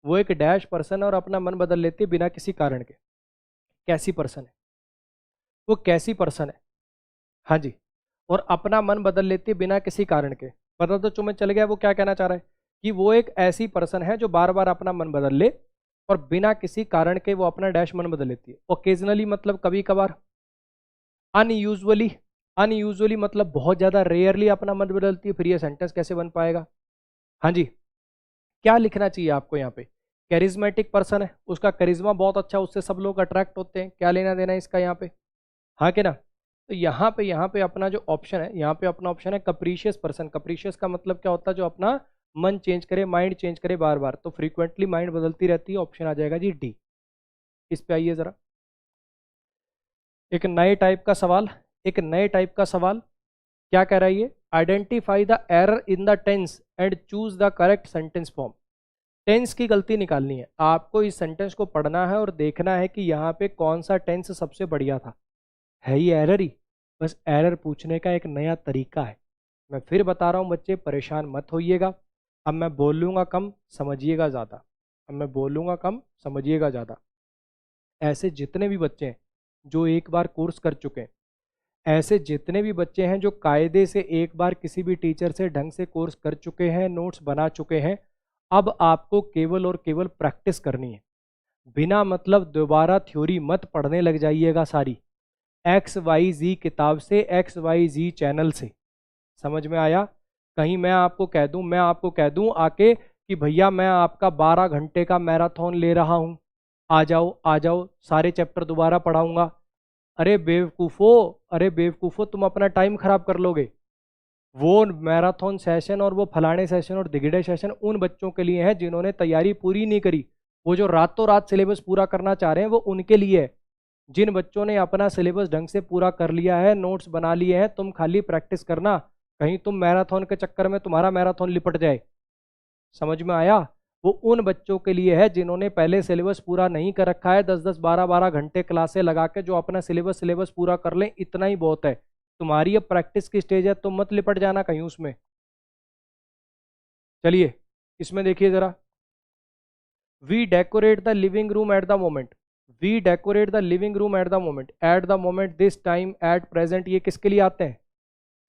वो एक डैश पर्सन और अपना मन बदल लेती है बिना किसी कारण के। कैसी पर्सन है वो, कैसी पर्सन है। हाँ जी, और अपना मन बदल लेती है बिना किसी कारण के। पता तो तुम्हें चल गया वो क्या कहना चाह रहा है, कि वो एक ऐसी पर्सन है जो बार बार अपना मन बदल ले और बिना किसी कारण के वो अपना डैश मन बदल लेती है। ओकेजनली मतलब कभी कभार, अनयूजुअली, अनयूजुअली मतलब बहुत ज्यादा रेयरली अपना मन बदलती है। फिर ये सेंटेंस कैसे बन पाएगा। हाँ जी, क्या लिखना चाहिए आपको यहाँ पे। कैरिज्मेटिक पर्सन है, उसका करिश्मा बहुत अच्छा, उससे सब लोग अट्रैक्ट होते हैं, क्या लेना देना है इसका यहाँ पे। हाँ के ना। तो यहाँ पे अपना जो ऑप्शन है, यहाँ पे अपना ऑप्शन है कप्रीशियस पर्सन। कप्रीशियस का मतलब क्या होता है, जो अपना मन चेंज करे, माइंड चेंज करे बार बार, तो फ्रीक्वेंटली माइंड बदलती रहती है। ऑप्शन आ जाएगा जी डी। इस पे आइए जरा। एक नए टाइप का सवाल, एक नए टाइप का सवाल। क्या कह रहा है ये, identify the error in the tense and choose the correct sentence form. Tense की गलती निकालनी है आपको, इस सेंटेंस को पढ़ना है और देखना है कि यहाँ पे कौन सा टेंस सबसे बढ़िया था। है ये एरर ही, बस एरर पूछने का एक नया तरीका है। मैं फिर बता रहा हूँ बच्चे, परेशान मत होइएगा। अब मैं बोलूँगा कम, समझिएगा ज़्यादा। अब मैं बोलूँगा कम, समझिएगा ज़्यादा। ऐसे जितने भी बच्चे हैं जो एक बार कोर्स कर चुके हैं, ऐसे जितने भी बच्चे हैं जो कायदे से एक बार किसी भी टीचर से ढंग से कोर्स कर चुके हैं, नोट्स बना चुके हैं, अब आपको केवल और केवल प्रैक्टिस करनी है। बिना मतलब दोबारा थ्योरी मत पढ़ने लग जाइएगा सारी, XYZ किताब से, XYZ चैनल से। समझ में आया? कहीं मैं आपको कह दूं आके कि भैया मैं आपका 12 घंटे का मैराथन ले रहा हूं, आ जाओ आ जाओ, सारे चैप्टर दोबारा पढ़ाऊंगा। अरे बेवकूफ़ो, अरे बेवकूफ़ो, तुम अपना टाइम खराब कर लोगे। वो मैराथन सेशन और वो फलाने सेशन और दिगड़े सेशन उन बच्चों के लिए है जिन्होंने तैयारी पूरी नहीं करी। वो जो रातों रात सिलेबस पूरा करना चाह रहे हैं वो उनके लिए है। जिन बच्चों ने अपना सिलेबस ढंग से पूरा कर लिया है, नोट्स बना लिए हैं, तुम खाली प्रैक्टिस करना, कहीं तुम मैराथन के चक्कर में तुम्हारा मैराथन लिपट जाए। समझ में आया? वो उन बच्चों के लिए है जिन्होंने पहले सिलेबस पूरा नहीं कर रखा है, 10-10 12-12 घंटे क्लासें लगा के जो अपना सिलेबस सिलेबस पूरा कर लें, इतना ही बहुत है। तुम्हारी अब प्रैक्टिस की स्टेज है, तुम मत लिपट जाना कहीं उसमें। चलिए इसमें देखिए जरा, we decorate the living room at the moment, we decorate the living room at the moment this time at present, ये किसके लिए आते हैं?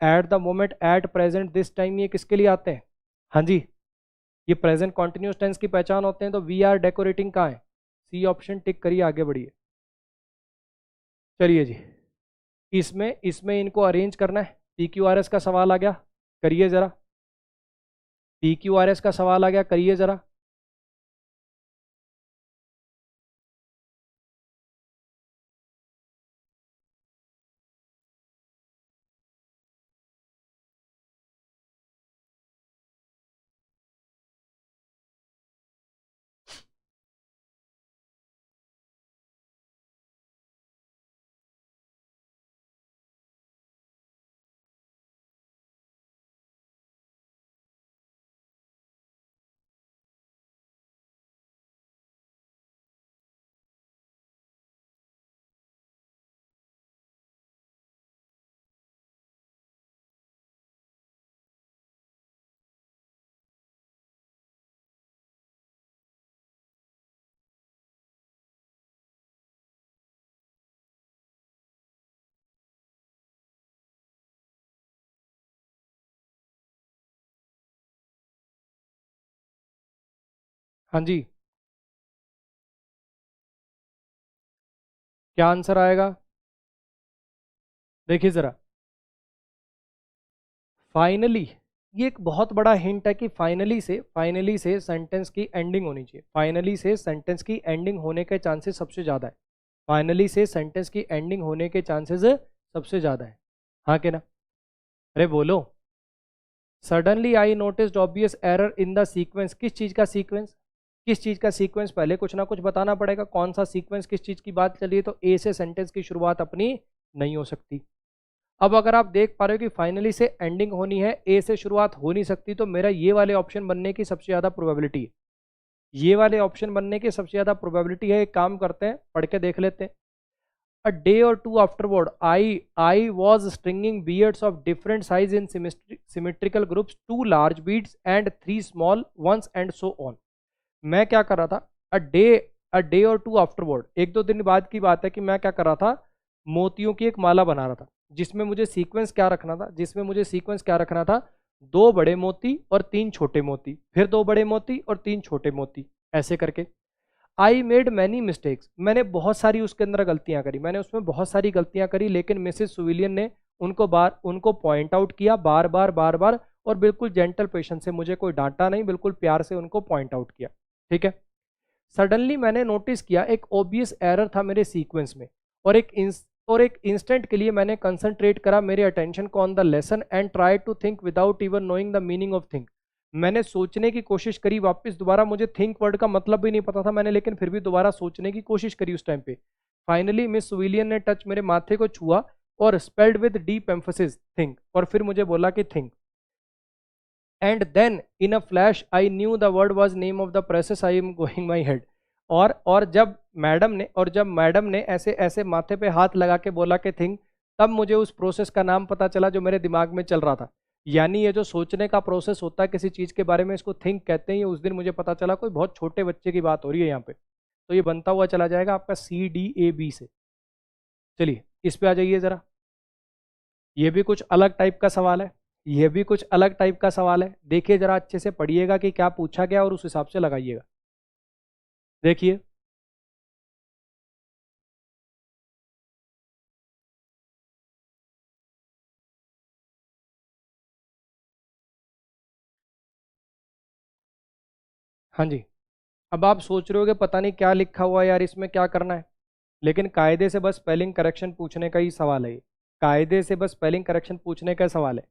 At the moment at present this time, ये किसके लिए आते हैं? हाँ जी, ये प्रेजेंट कॉन्टिन्यूस टेंस की पहचान होते हैं। तो वी आर डेकोरेटिंग कहाँ है? सी ऑप्शन टिक करिए, आगे बढ़िए। चलिए जी, इसमें इसमें इनको अरेंज करना है। पी क्यू आर एस का सवाल आ गया, करिए जरा। पी क्यू आर एस का सवाल आ गया, करिए जरा। हाँ जी, क्या आंसर आएगा? देखिए जरा, फाइनली, ये एक बहुत बड़ा हिंट है कि फाइनली से सेंटेंस की एंडिंग होनी चाहिए। फाइनली से सेंटेंस की एंडिंग होने के चांसेस सबसे ज़्यादा है। फाइनली से सेंटेंस की एंडिंग होने के चांसेस सबसे ज़्यादा है। हाँ कि ना? अरे बोलो। Suddenly I noticed obvious error in the sequence, किस चीज़ का सीक्वेंस? किस चीज़ का सीक्वेंस? पहले कुछ ना कुछ बताना पड़ेगा, कौन सा सीक्वेंस, किस चीज़ की बात चलिए। तो ए से सेंटेंस की शुरुआत अपनी नहीं हो सकती। अब अगर आप देख पा रहे हो कि फाइनली से एंडिंग होनी है, ए से शुरुआत हो नहीं सकती, तो मेरा ये वाले ऑप्शन बनने की सबसे ज़्यादा प्रोबेबिलिटी है। ये वाले ऑप्शन बनने की सबसे ज़्यादा प्रोबेबिलिटी है। एक काम करते हैं, पढ़ के देख लेते हैं। A day or two afterward, I was stringing beads of different size in symmetrical groups, two large beads and three small ones and so on. मैं क्या कर रहा था? A day or two afterward, एक दो दिन बाद की बात है कि मैं क्या कर रहा था? मोतियों की एक माला बना रहा था, जिसमें मुझे सीक्वेंस क्या रखना था? जिसमें मुझे सीक्वेंस क्या रखना था? दो बड़े मोती और तीन छोटे मोती, फिर दो बड़े मोती और तीन छोटे मोती, ऐसे करके। आई मेड मैनी मिस्टेक्स, मैंने बहुत सारी उसके अंदर गलतियां करी, मैंने उसमें बहुत सारी गलतियां करी, लेकिन मिसेस सुविलियन ने उनको पॉइंट आउट किया बार बार बार बार, और बिल्कुल जेंटल पेशेंस से, मुझे कोई डांटा नहीं, बिल्कुल प्यार से उनको पॉइंट आउट किया। ठीक है। सडनली मैंने नोटिस किया एक ऑब्वियस एरर था मेरे सीक्वेंस में, और एक इंस्टेंट के लिए मैंने कंसंट्रेट करा मेरे अटेंशन को on the lesson and try to think without even knowing the meaning of think. मैंने सोचने की कोशिश करी वापस दोबारा, मुझे थिंक वर्ड का मतलब भी नहीं पता था मैंने, लेकिन फिर भी दोबारा सोचने की कोशिश करी उस टाइम पे। फाइनली मिस विलियन ने टच मेरे माथे को छुआ और spelled with deep emphasis think, और फिर मुझे बोला कि think. And then in a flash I knew the word was name of the process I am going my head. और जब मैडम ने ऐसे ऐसे माथे पे हाथ लगा के बोला कि थिंक, तब मुझे उस प्रोसेस का नाम पता चला जो मेरे दिमाग में चल रहा था। यानी ये जो सोचने का प्रोसेस होता है किसी चीज़ के बारे में, इसको थिंक कहते हैं। ये उस दिन मुझे पता चला कोई बहुत छोटे बच्चे की बात हो रही है यहाँ पे, तो ये बनता हुआ चला जाएगा आपका CDAB से। चलिए इस पे आ जाइए ज़रा। ये भी कुछ अलग टाइप का सवाल है, ये भी कुछ अलग टाइप का सवाल है। देखिए ज़रा अच्छे से पढ़िएगा कि क्या पूछा गया और उस हिसाब से लगाइएगा। देखिए हाँ जी। अब आप सोच रहे हो कि पता नहीं क्या लिखा हुआ है यार, इसमें क्या करना है, लेकिन कायदे से बस स्पेलिंग करेक्शन पूछने का ही सवाल है ये। कायदे से बस स्पेलिंग करेक्शन पूछने का सवाल है।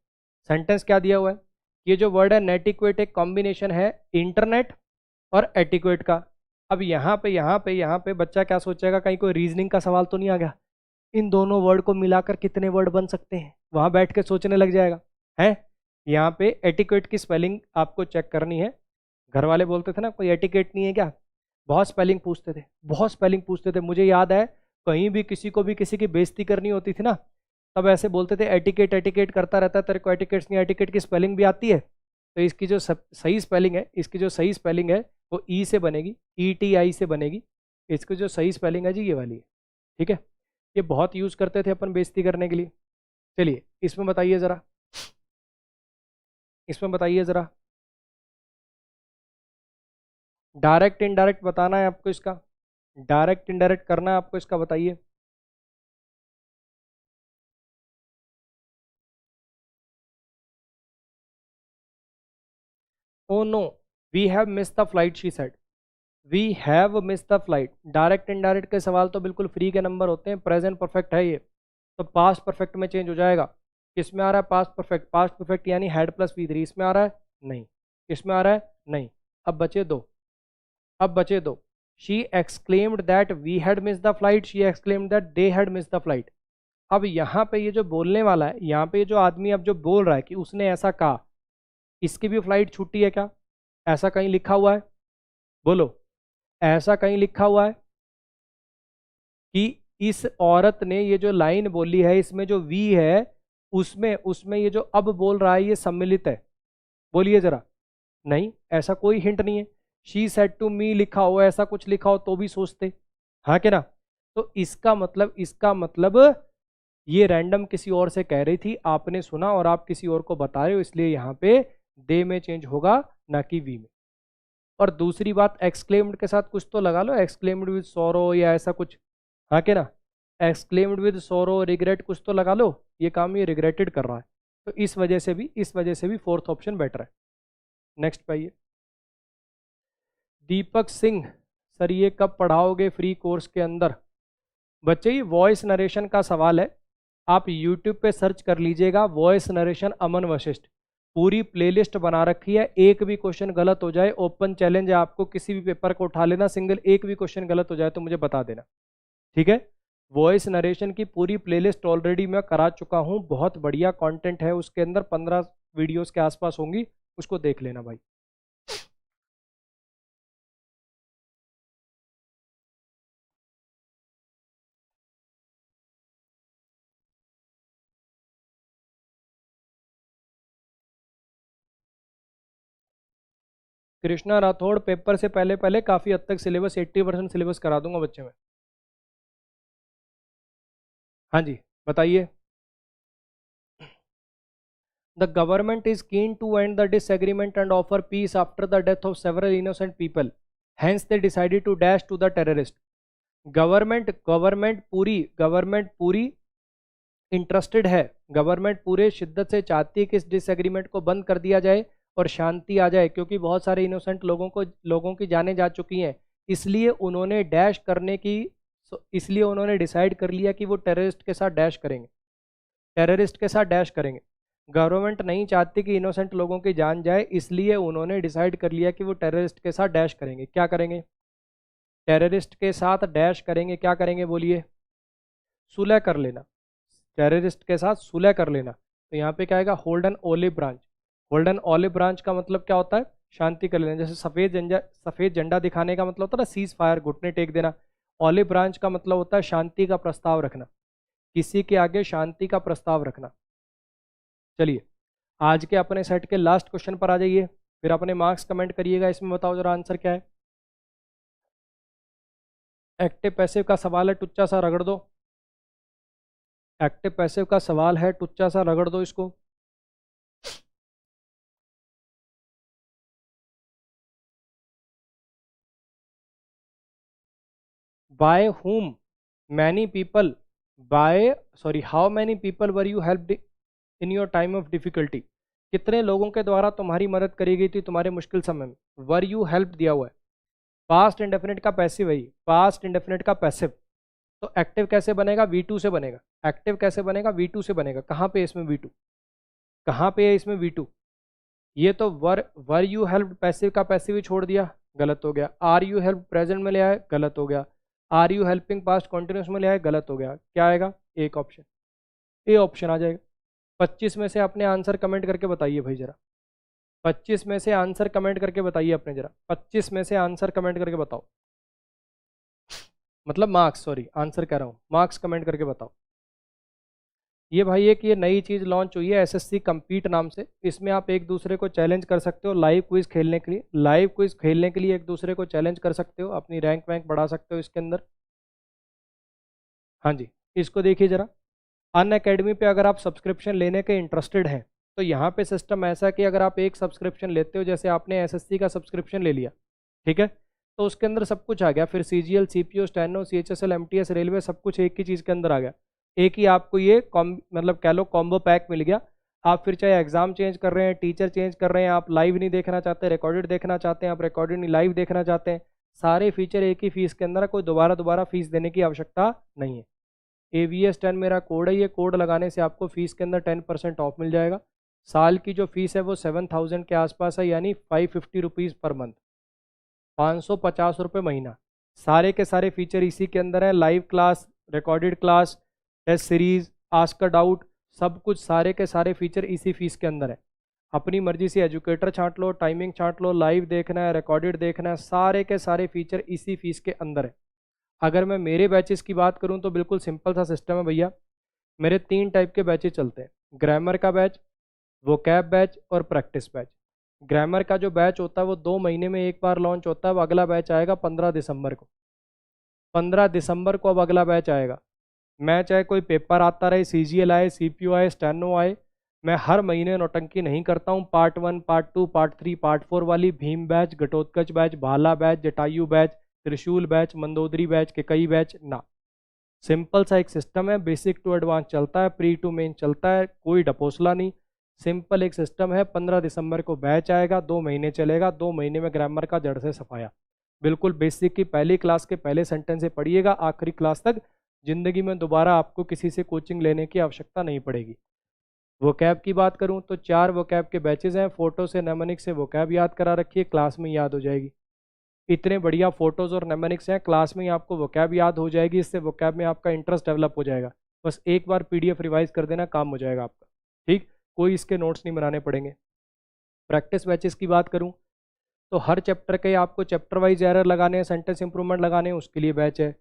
सेंटेंस क्या दिया हुआ है, ये जो वर्ड है नेटिक्वेट एक कॉम्बिनेशन है इंटरनेट और एटिक्वेट का। अब यहाँ पे बच्चा क्या सोचेगा, कहीं कोई रीजनिंग का सवाल तो नहीं आ गया, इन दोनों वर्ड को मिलाकर कितने वर्ड बन सकते हैं, वहां बैठ के सोचने लग जाएगा है। यहाँ पे एटिक्वेट की स्पेलिंग आपको चेक करनी है। घर वाले बोलते थे ना कोई एटिकेट नहीं है क्या, बहुत स्पेलिंग पूछते थे, बहुत स्पेलिंग पूछते थे। मुझे याद है कहीं भी किसी को भी किसी की बेइज्जती करनी होती थी ना, तब ऐसे बोलते थे एटिकेट एटिकेट करता रहता है, तेरे को एटिकेट्स नहीं, एटिकेट की स्पेलिंग भी आती है। तो इसकी जो सही स्पेलिंग है, इसकी जो सही स्पेलिंग है वो ई से बनेगी, ETI से बनेगी। इसकी जो सही स्पेलिंग है जी ये वाली है, ठीक है। ये बहुत यूज़ करते थे अपन बेइज्जती करने के लिए। चलिए इसमें बताइए ज़रा, इसमें बताइए ज़रा, डायरेक्ट इनडायरेक्ट बताना है आपको इसका, डायरेक्ट इनडायरेक्ट करना है आपको इसका, बताइए। Oh no, we have miss the flight, she said, we have miss the flight. Direct indirect के सवाल तो बिल्कुल फ्री के नंबर होते हैं। प्रेजेंट परफेक्ट है ये, तो पास्ट परफेक्ट में चेंज हो जाएगा। किस में आ रहा है पास्ट परफेक्ट, पास्ट परफेक्ट यानी हैड प्लस V3, इसमें आ रहा है नहीं, इसमें आ रहा है नहीं। अब बचे दो, अब बचे दो। She exclaimed that we had miss the flight, she exclaimed that they had miss the flight. अब यहाँ पे ये जो बोलने वाला है, यहाँ पे जो आदमी अब जो बोल रहा है कि उसने ऐसा कहा, इसकी भी फ्लाइट छुट्टी है क्या, ऐसा कहीं लिखा हुआ है, बोलो, ऐसा कहीं लिखा हुआ है कि इस औरत ने ये जो लाइन बोली है इसमें जो वी है उसमें उसमें ये जो अब बोल रहा है ये सम्मिलित है, बोलिए जरा। नहीं, ऐसा कोई हिंट नहीं है। शी सेड टू मी लिखा हो, ऐसा कुछ लिखा हो तो भी सोचते, हाँ के ना। तो इसका मतलब ये रैंडम किसी और से कह रही थी, आपने सुना और आप किसी और को बता रहे हो, इसलिए यहाँ पे दे में चेंज होगा ना कि वी में। और दूसरी बात, एक्सक्लेम्ड के साथ कुछ तो लगा लो, एक्सक्लेम्ड विद सोरो या ऐसा कुछ, हाँ के ना। एक्सक्लेम्ड विद सोरो, रिग्रेट कुछ तो लगा लो, ये काम ये रिग्रेटेड कर रहा है। तो इस वजह से भी फोर्थ ऑप्शन बेटर है। नेक्स्ट पे आइए। दीपक सिंह, सर ये कब पढ़ाओगे फ्री कोर्स के अंदर। बच्चे ये वॉइस नरेशन का सवाल है, आप यूट्यूब पे सर्च कर लीजिएगा वॉइस नरेशन अमन वशिष्ठ, पूरी प्लेलिस्ट बना रखी है। एक भी क्वेश्चन गलत हो जाए, ओपन चैलेंज है आपको, किसी भी पेपर को उठा लेना, सिंगल एक भी क्वेश्चन गलत हो जाए तो मुझे बता देना, ठीक है। वॉइस नरेशन की पूरी प्लेलिस्ट ऑलरेडी मैं करा चुका हूँ, बहुत बढ़िया कंटेंट है उसके अंदर, 15 वीडियोस के आसपास होंगी, उसको देख लेना भाई। कृष्णा राठौड़, पेपर से पहले पहले काफ़ी हद तक सिलेबस 80% सिलेबस करा दूंगा बच्चे में। हाँ जी बताइए। The government is keen to end the disagreement and offer peace after the death of several innocent people. Hence, they decided to dash to the terrorist. Government पूरी इंटरेस्टेड है, गवर्नमेंट पूरे शिद्दत से चाहती है कि इस डिसएग्रीमेंट को बंद कर दिया जाए और शांति आ जाए, क्योंकि बहुत सारे इनोसेंट लोगों की जानें जा चुकी हैं। इसलिए उन्होंने डैश करने की, इसलिए उन्होंने डिसाइड कर लिया कि वो टेररिस्ट के साथ डैश करेंगे, टेररिस्ट के साथ डैश करेंगे। गवर्नमेंट नहीं चाहती कि इनोसेंट लोगों की जान जाए, इसलिए उन्होंने डिसाइड कर लिया कि वो टेररिस्ट के साथ डैश करेंगे। क्या करेंगे, टेररिस्ट के साथ डैश करेंगे, क्या करेंगे बोलिए, सुलह कर लेना, टेररिस्ट के साथ सुलह कर लेना। तो यहाँ पे क्या आएगा, hold N olive branch. Hold N olive branch का मतलब क्या होता है, शांति कर लेना। जैसे सफ़ेद झंडा दिखाने का मतलब होता है ना सीज फायर, घुटने टेक देना। ओलिव ब्रांच का मतलब होता है शांति का प्रस्ताव रखना, किसी के आगे शांति का प्रस्ताव रखना। चलिए आज के अपने सेट के लास्ट क्वेश्चन पर आ जाइए, फिर अपने मार्क्स कमेंट करिएगा। इसमें बताओ जरा आंसर क्या है। एक्टिव पैसिव का सवाल है, टुच्चा सा रगड़ दो। एक्टिव पैसिव का सवाल है, टुच्चा सा रगड़ दो इसको। By whom many people how many people were you helped in your time of difficulty? कितने लोगों के द्वारा तुम्हारी मदद करी गई थी तुम्हारे मुश्किल समय में। वर यू हेल्प दिया हुआ है, पास्ट इंडेफिनिट का पैसिव है, पास्ट इंडेफिनिट का पैसिव। तो एक्टिव कैसे बनेगा, V2 से बनेगा। एक्टिव कैसे बनेगा, V2 से बनेगा। कहाँ पे है इसमें V2, कहाँ पे है इसमें V2? ये तो वर यू हेल्प पैसिव का पैसिव ही छोड़ दिया, गलत हो गया। आर यू हेल्प प्रेजेंट में ले आए, गलत हो गया। Are you helping past continuous में ले आए, गलत हो गया। क्या आएगा, एक ऑप्शन, ए ऑप्शन आ जाएगा। 25 में से अपने आंसर कमेंट करके बताइए भाई जरा। 25 में से आंसर कमेंट करके बताइए अपने जरा। 25 में से आंसर कमेंट करके बताओ, मतलब मार्क्स, सॉरी आंसर कह रहा हूँ, मार्क्स कमेंट करके बताओ। ये भाई एक ये नई चीज़ लॉन्च हुई है एसएससी कम्पीट नाम से। इसमें आप एक दूसरे को चैलेंज कर सकते हो लाइव क्विज खेलने के लिए। लाइव क्विज खेलने के लिए एक दूसरे को चैलेंज कर सकते हो, अपनी रैंक वैंक बढ़ा सकते हो इसके अंदर। हाँ जी, इसको देखिए जरा। अन अकेडमी पे अगर आप सब्सक्रिप्शन लेने के इंटरेस्टेड हैं तो यहाँ पे सिस्टम ऐसा है कि अगर आप एक सब्सक्रिप्शन लेते हो, जैसे आपने एसएससी का सब्सक्रिप्शन ले लिया, ठीक है, तो उसके अंदर सब कुछ आ गया। फिर CGL, CPO, steno, CHSL, MTS, railway, सब कुछ एक ही चीज़ के अंदर आ गया। एक ही आपको ये मतलब कह लो कॉम्बो पैक मिल गया। आप फिर चाहे एग्जाम चेंज कर रहे हैं, टीचर चेंज कर रहे हैं, आप लाइव नहीं देखना चाहते, रिकॉर्डेड देखना चाहते हैं, आप रिकॉर्डेड नहीं लाइव देखना चाहते हैं, सारे फीचर एक ही फीस के अंदर है। कोई दोबारा फीस देने की आवश्यकता नहीं है। AVS10 मेरा कोड है, ये कोड लगाने से आपको फीस के अंदर 10% ऑफ मिल जाएगा। साल की जो फीस है वो 7000 के आसपास है, यानी 550 रुपीज़ पर मंथ, 550 रुपये महीना। सारे के सारे फीचर इसी के अंदर है। Live class, recorded class, test series, ask a doubt, सब कुछ सारे के सारे फीचर इसी फीस के अंदर है। अपनी मर्जी से एजुकेटर छांट लो, टाइमिंग छांट लो, लाइव देखना है, रिकॉर्डेड देखना है, सारे के सारे फीचर इसी फीस के अंदर है। अगर मैं मेरे बैचेस की बात करूं तो बिल्कुल सिंपल सा सिस्टम है भैया। मेरे 3 टाइप के बैचेस चलते हैं, ग्रामर का बैच, वोकैब बैच और प्रैक्टिस बैच। ग्रामर का जो बैच होता है वो 2 महीने में एक बार लॉन्च होता है। अब अगला बैच आएगा 15 दिसंबर को। 15 दिसंबर को अब अगला बैच आएगा। मैं चाहे कोई पेपर आता रहे, सीजीएल आए, सीपीयू आए, स्टेनो आए, मैं हर महीने नौटंकी नहीं करता हूँ। पार्ट 1, पार्ट 2, पार्ट 3, पार्ट 4 वाली भीम बैच, घटोत्कच बैच, भाला बैच, जटायु बैच, त्रिशूल batch, Mandodari batch, Kaikeyi batch ना। सिंपल सा एक सिस्टम है, बेसिक टू एडवांस चलता है, प्री टू मेन चलता है, कोई डपोसला नहीं। सिंपल एक सिस्टम है। 15 दिसंबर को बैच आएगा, 2 महीने चलेगा। 2 महीने में ग्रामर का जड़ से सफाया, बिल्कुल बेसिक की पहली क्लास के पहले सेंटेंस से पढ़िएगा आखिरी क्लास तक। जिंदगी में दोबारा आपको किसी से कोचिंग लेने की आवश्यकता नहीं पड़ेगी। वोकैब की बात करूं तो 4 वोकैब के बैचेज हैं। फोटो से नेमोनिक से वोकैब याद करा रखिए, क्लास में याद हो जाएगी। इतने बढ़िया फोटोज़ और नेमोनिक्स हैं, क्लास में ही आपको वोकैब याद हो जाएगी। इससे वोकैब में आपका इंटरेस्ट डेवलप हो जाएगा। बस एक बार PDF रिवाइज कर देना, काम हो जाएगा आपका। ठीक, कोई इसके नोट्स नहीं बनाने पड़ेंगे। प्रैक्टिस बैचेस की बात करूं तो हर चैप्टर के आपको चैप्टर वाइज एरर लगाने हैं, सेंटेंस इंप्रूवमेंट लगाने हैं, उसके लिए बैच है।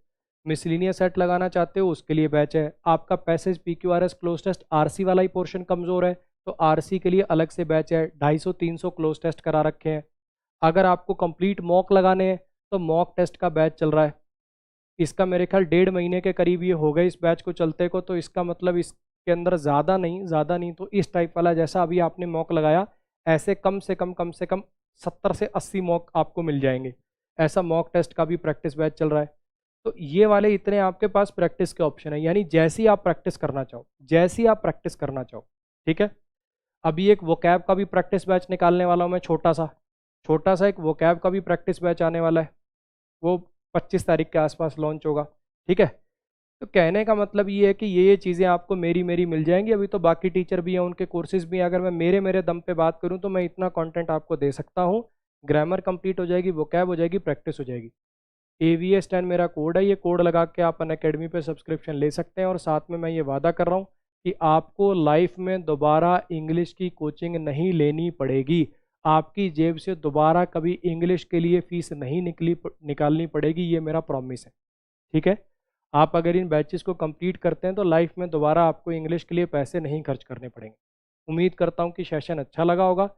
मिसलिनियस सेट लगाना चाहते हो, उसके लिए बैच है। आपका passage PQRS cloze test RC वाला ही पोर्शन कमज़ोर है तो RC के लिए अलग से बैच है। 250-300 क्लोज टेस्ट करा रखे हैं। अगर आपको कंप्लीट मॉक लगाने हैं तो मॉक टेस्ट का बैच चल रहा है। इसका मेरे ख्याल 1.5 महीने के करीब ये हो गए इस बैच को चलते को। तो इसका मतलब इसके अंदर ज़्यादा नहीं तो इस टाइप वाला जैसा अभी आपने मॉक लगाया, ऐसे कम से कम 70 से 80 मॉक आपको मिल जाएंगे। ऐसा मॉक टेस्ट का भी प्रैक्टिस बैच चल रहा है। तो ये वाले इतने आपके पास प्रैक्टिस के ऑप्शन है, यानी जैसी आप प्रैक्टिस करना चाहो, जैसी आप प्रैक्टिस करना चाहो। ठीक है, अभी एक वोकैब का भी प्रैक्टिस बैच निकालने वाला हूँ मैं, छोटा सा एक वोकैब का भी प्रैक्टिस बैच आने वाला है। वो 25 तारीख के आसपास लॉन्च होगा। ठीक है, तो कहने का मतलब ये है कि ये चीज़ें आपको मेरी मिल जाएंगी। अभी तो बाकी टीचर भी हैं, उनके कोर्सेज भी हैं। अगर मैं मेरे दम पे बात करूं तो मैं इतना कंटेंट आपको दे सकता हूं। ग्रामर कंप्लीट हो जाएगी, वोकैब हो जाएगी, प्रैक्टिस हो जाएगी। AVS10 मेरा कोड है, ये कोड लगा के आप अनअकैडमी पे सब्सक्रिप्शन ले सकते हैं। और साथ में मैं ये वादा कर रहा हूँ कि आपको लाइफ में दोबारा इंग्लिश की कोचिंग नहीं लेनी पड़ेगी। आपकी जेब से दोबारा कभी इंग्लिश के लिए फ़ीस नहीं निकालनी पड़ेगी, ये मेरा प्रॉमिस है। ठीक है, आप अगर इन बैचेस को कंप्लीट करते हैं तो लाइफ में दोबारा आपको इंग्लिश के लिए पैसे नहीं खर्च करने पड़ेंगे। उम्मीद करता हूँ कि सेशन अच्छा लगा होगा।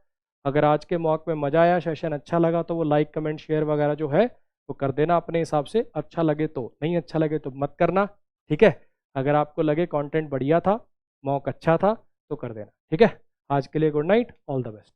अगर आज के मॉक में मज़ा आया, सेशन अच्छा लगा, तो वो लाइक कमेंट शेयर वगैरह जो है वो कर देना अपने हिसाब से। अच्छा लगे तो, नहीं अच्छा लगे तो मत करना, ठीक है। अगर आपको लगे कंटेंट बढ़िया था, मॉक अच्छा था, तो कर देना, ठीक है। आज के लिए good night, all the best.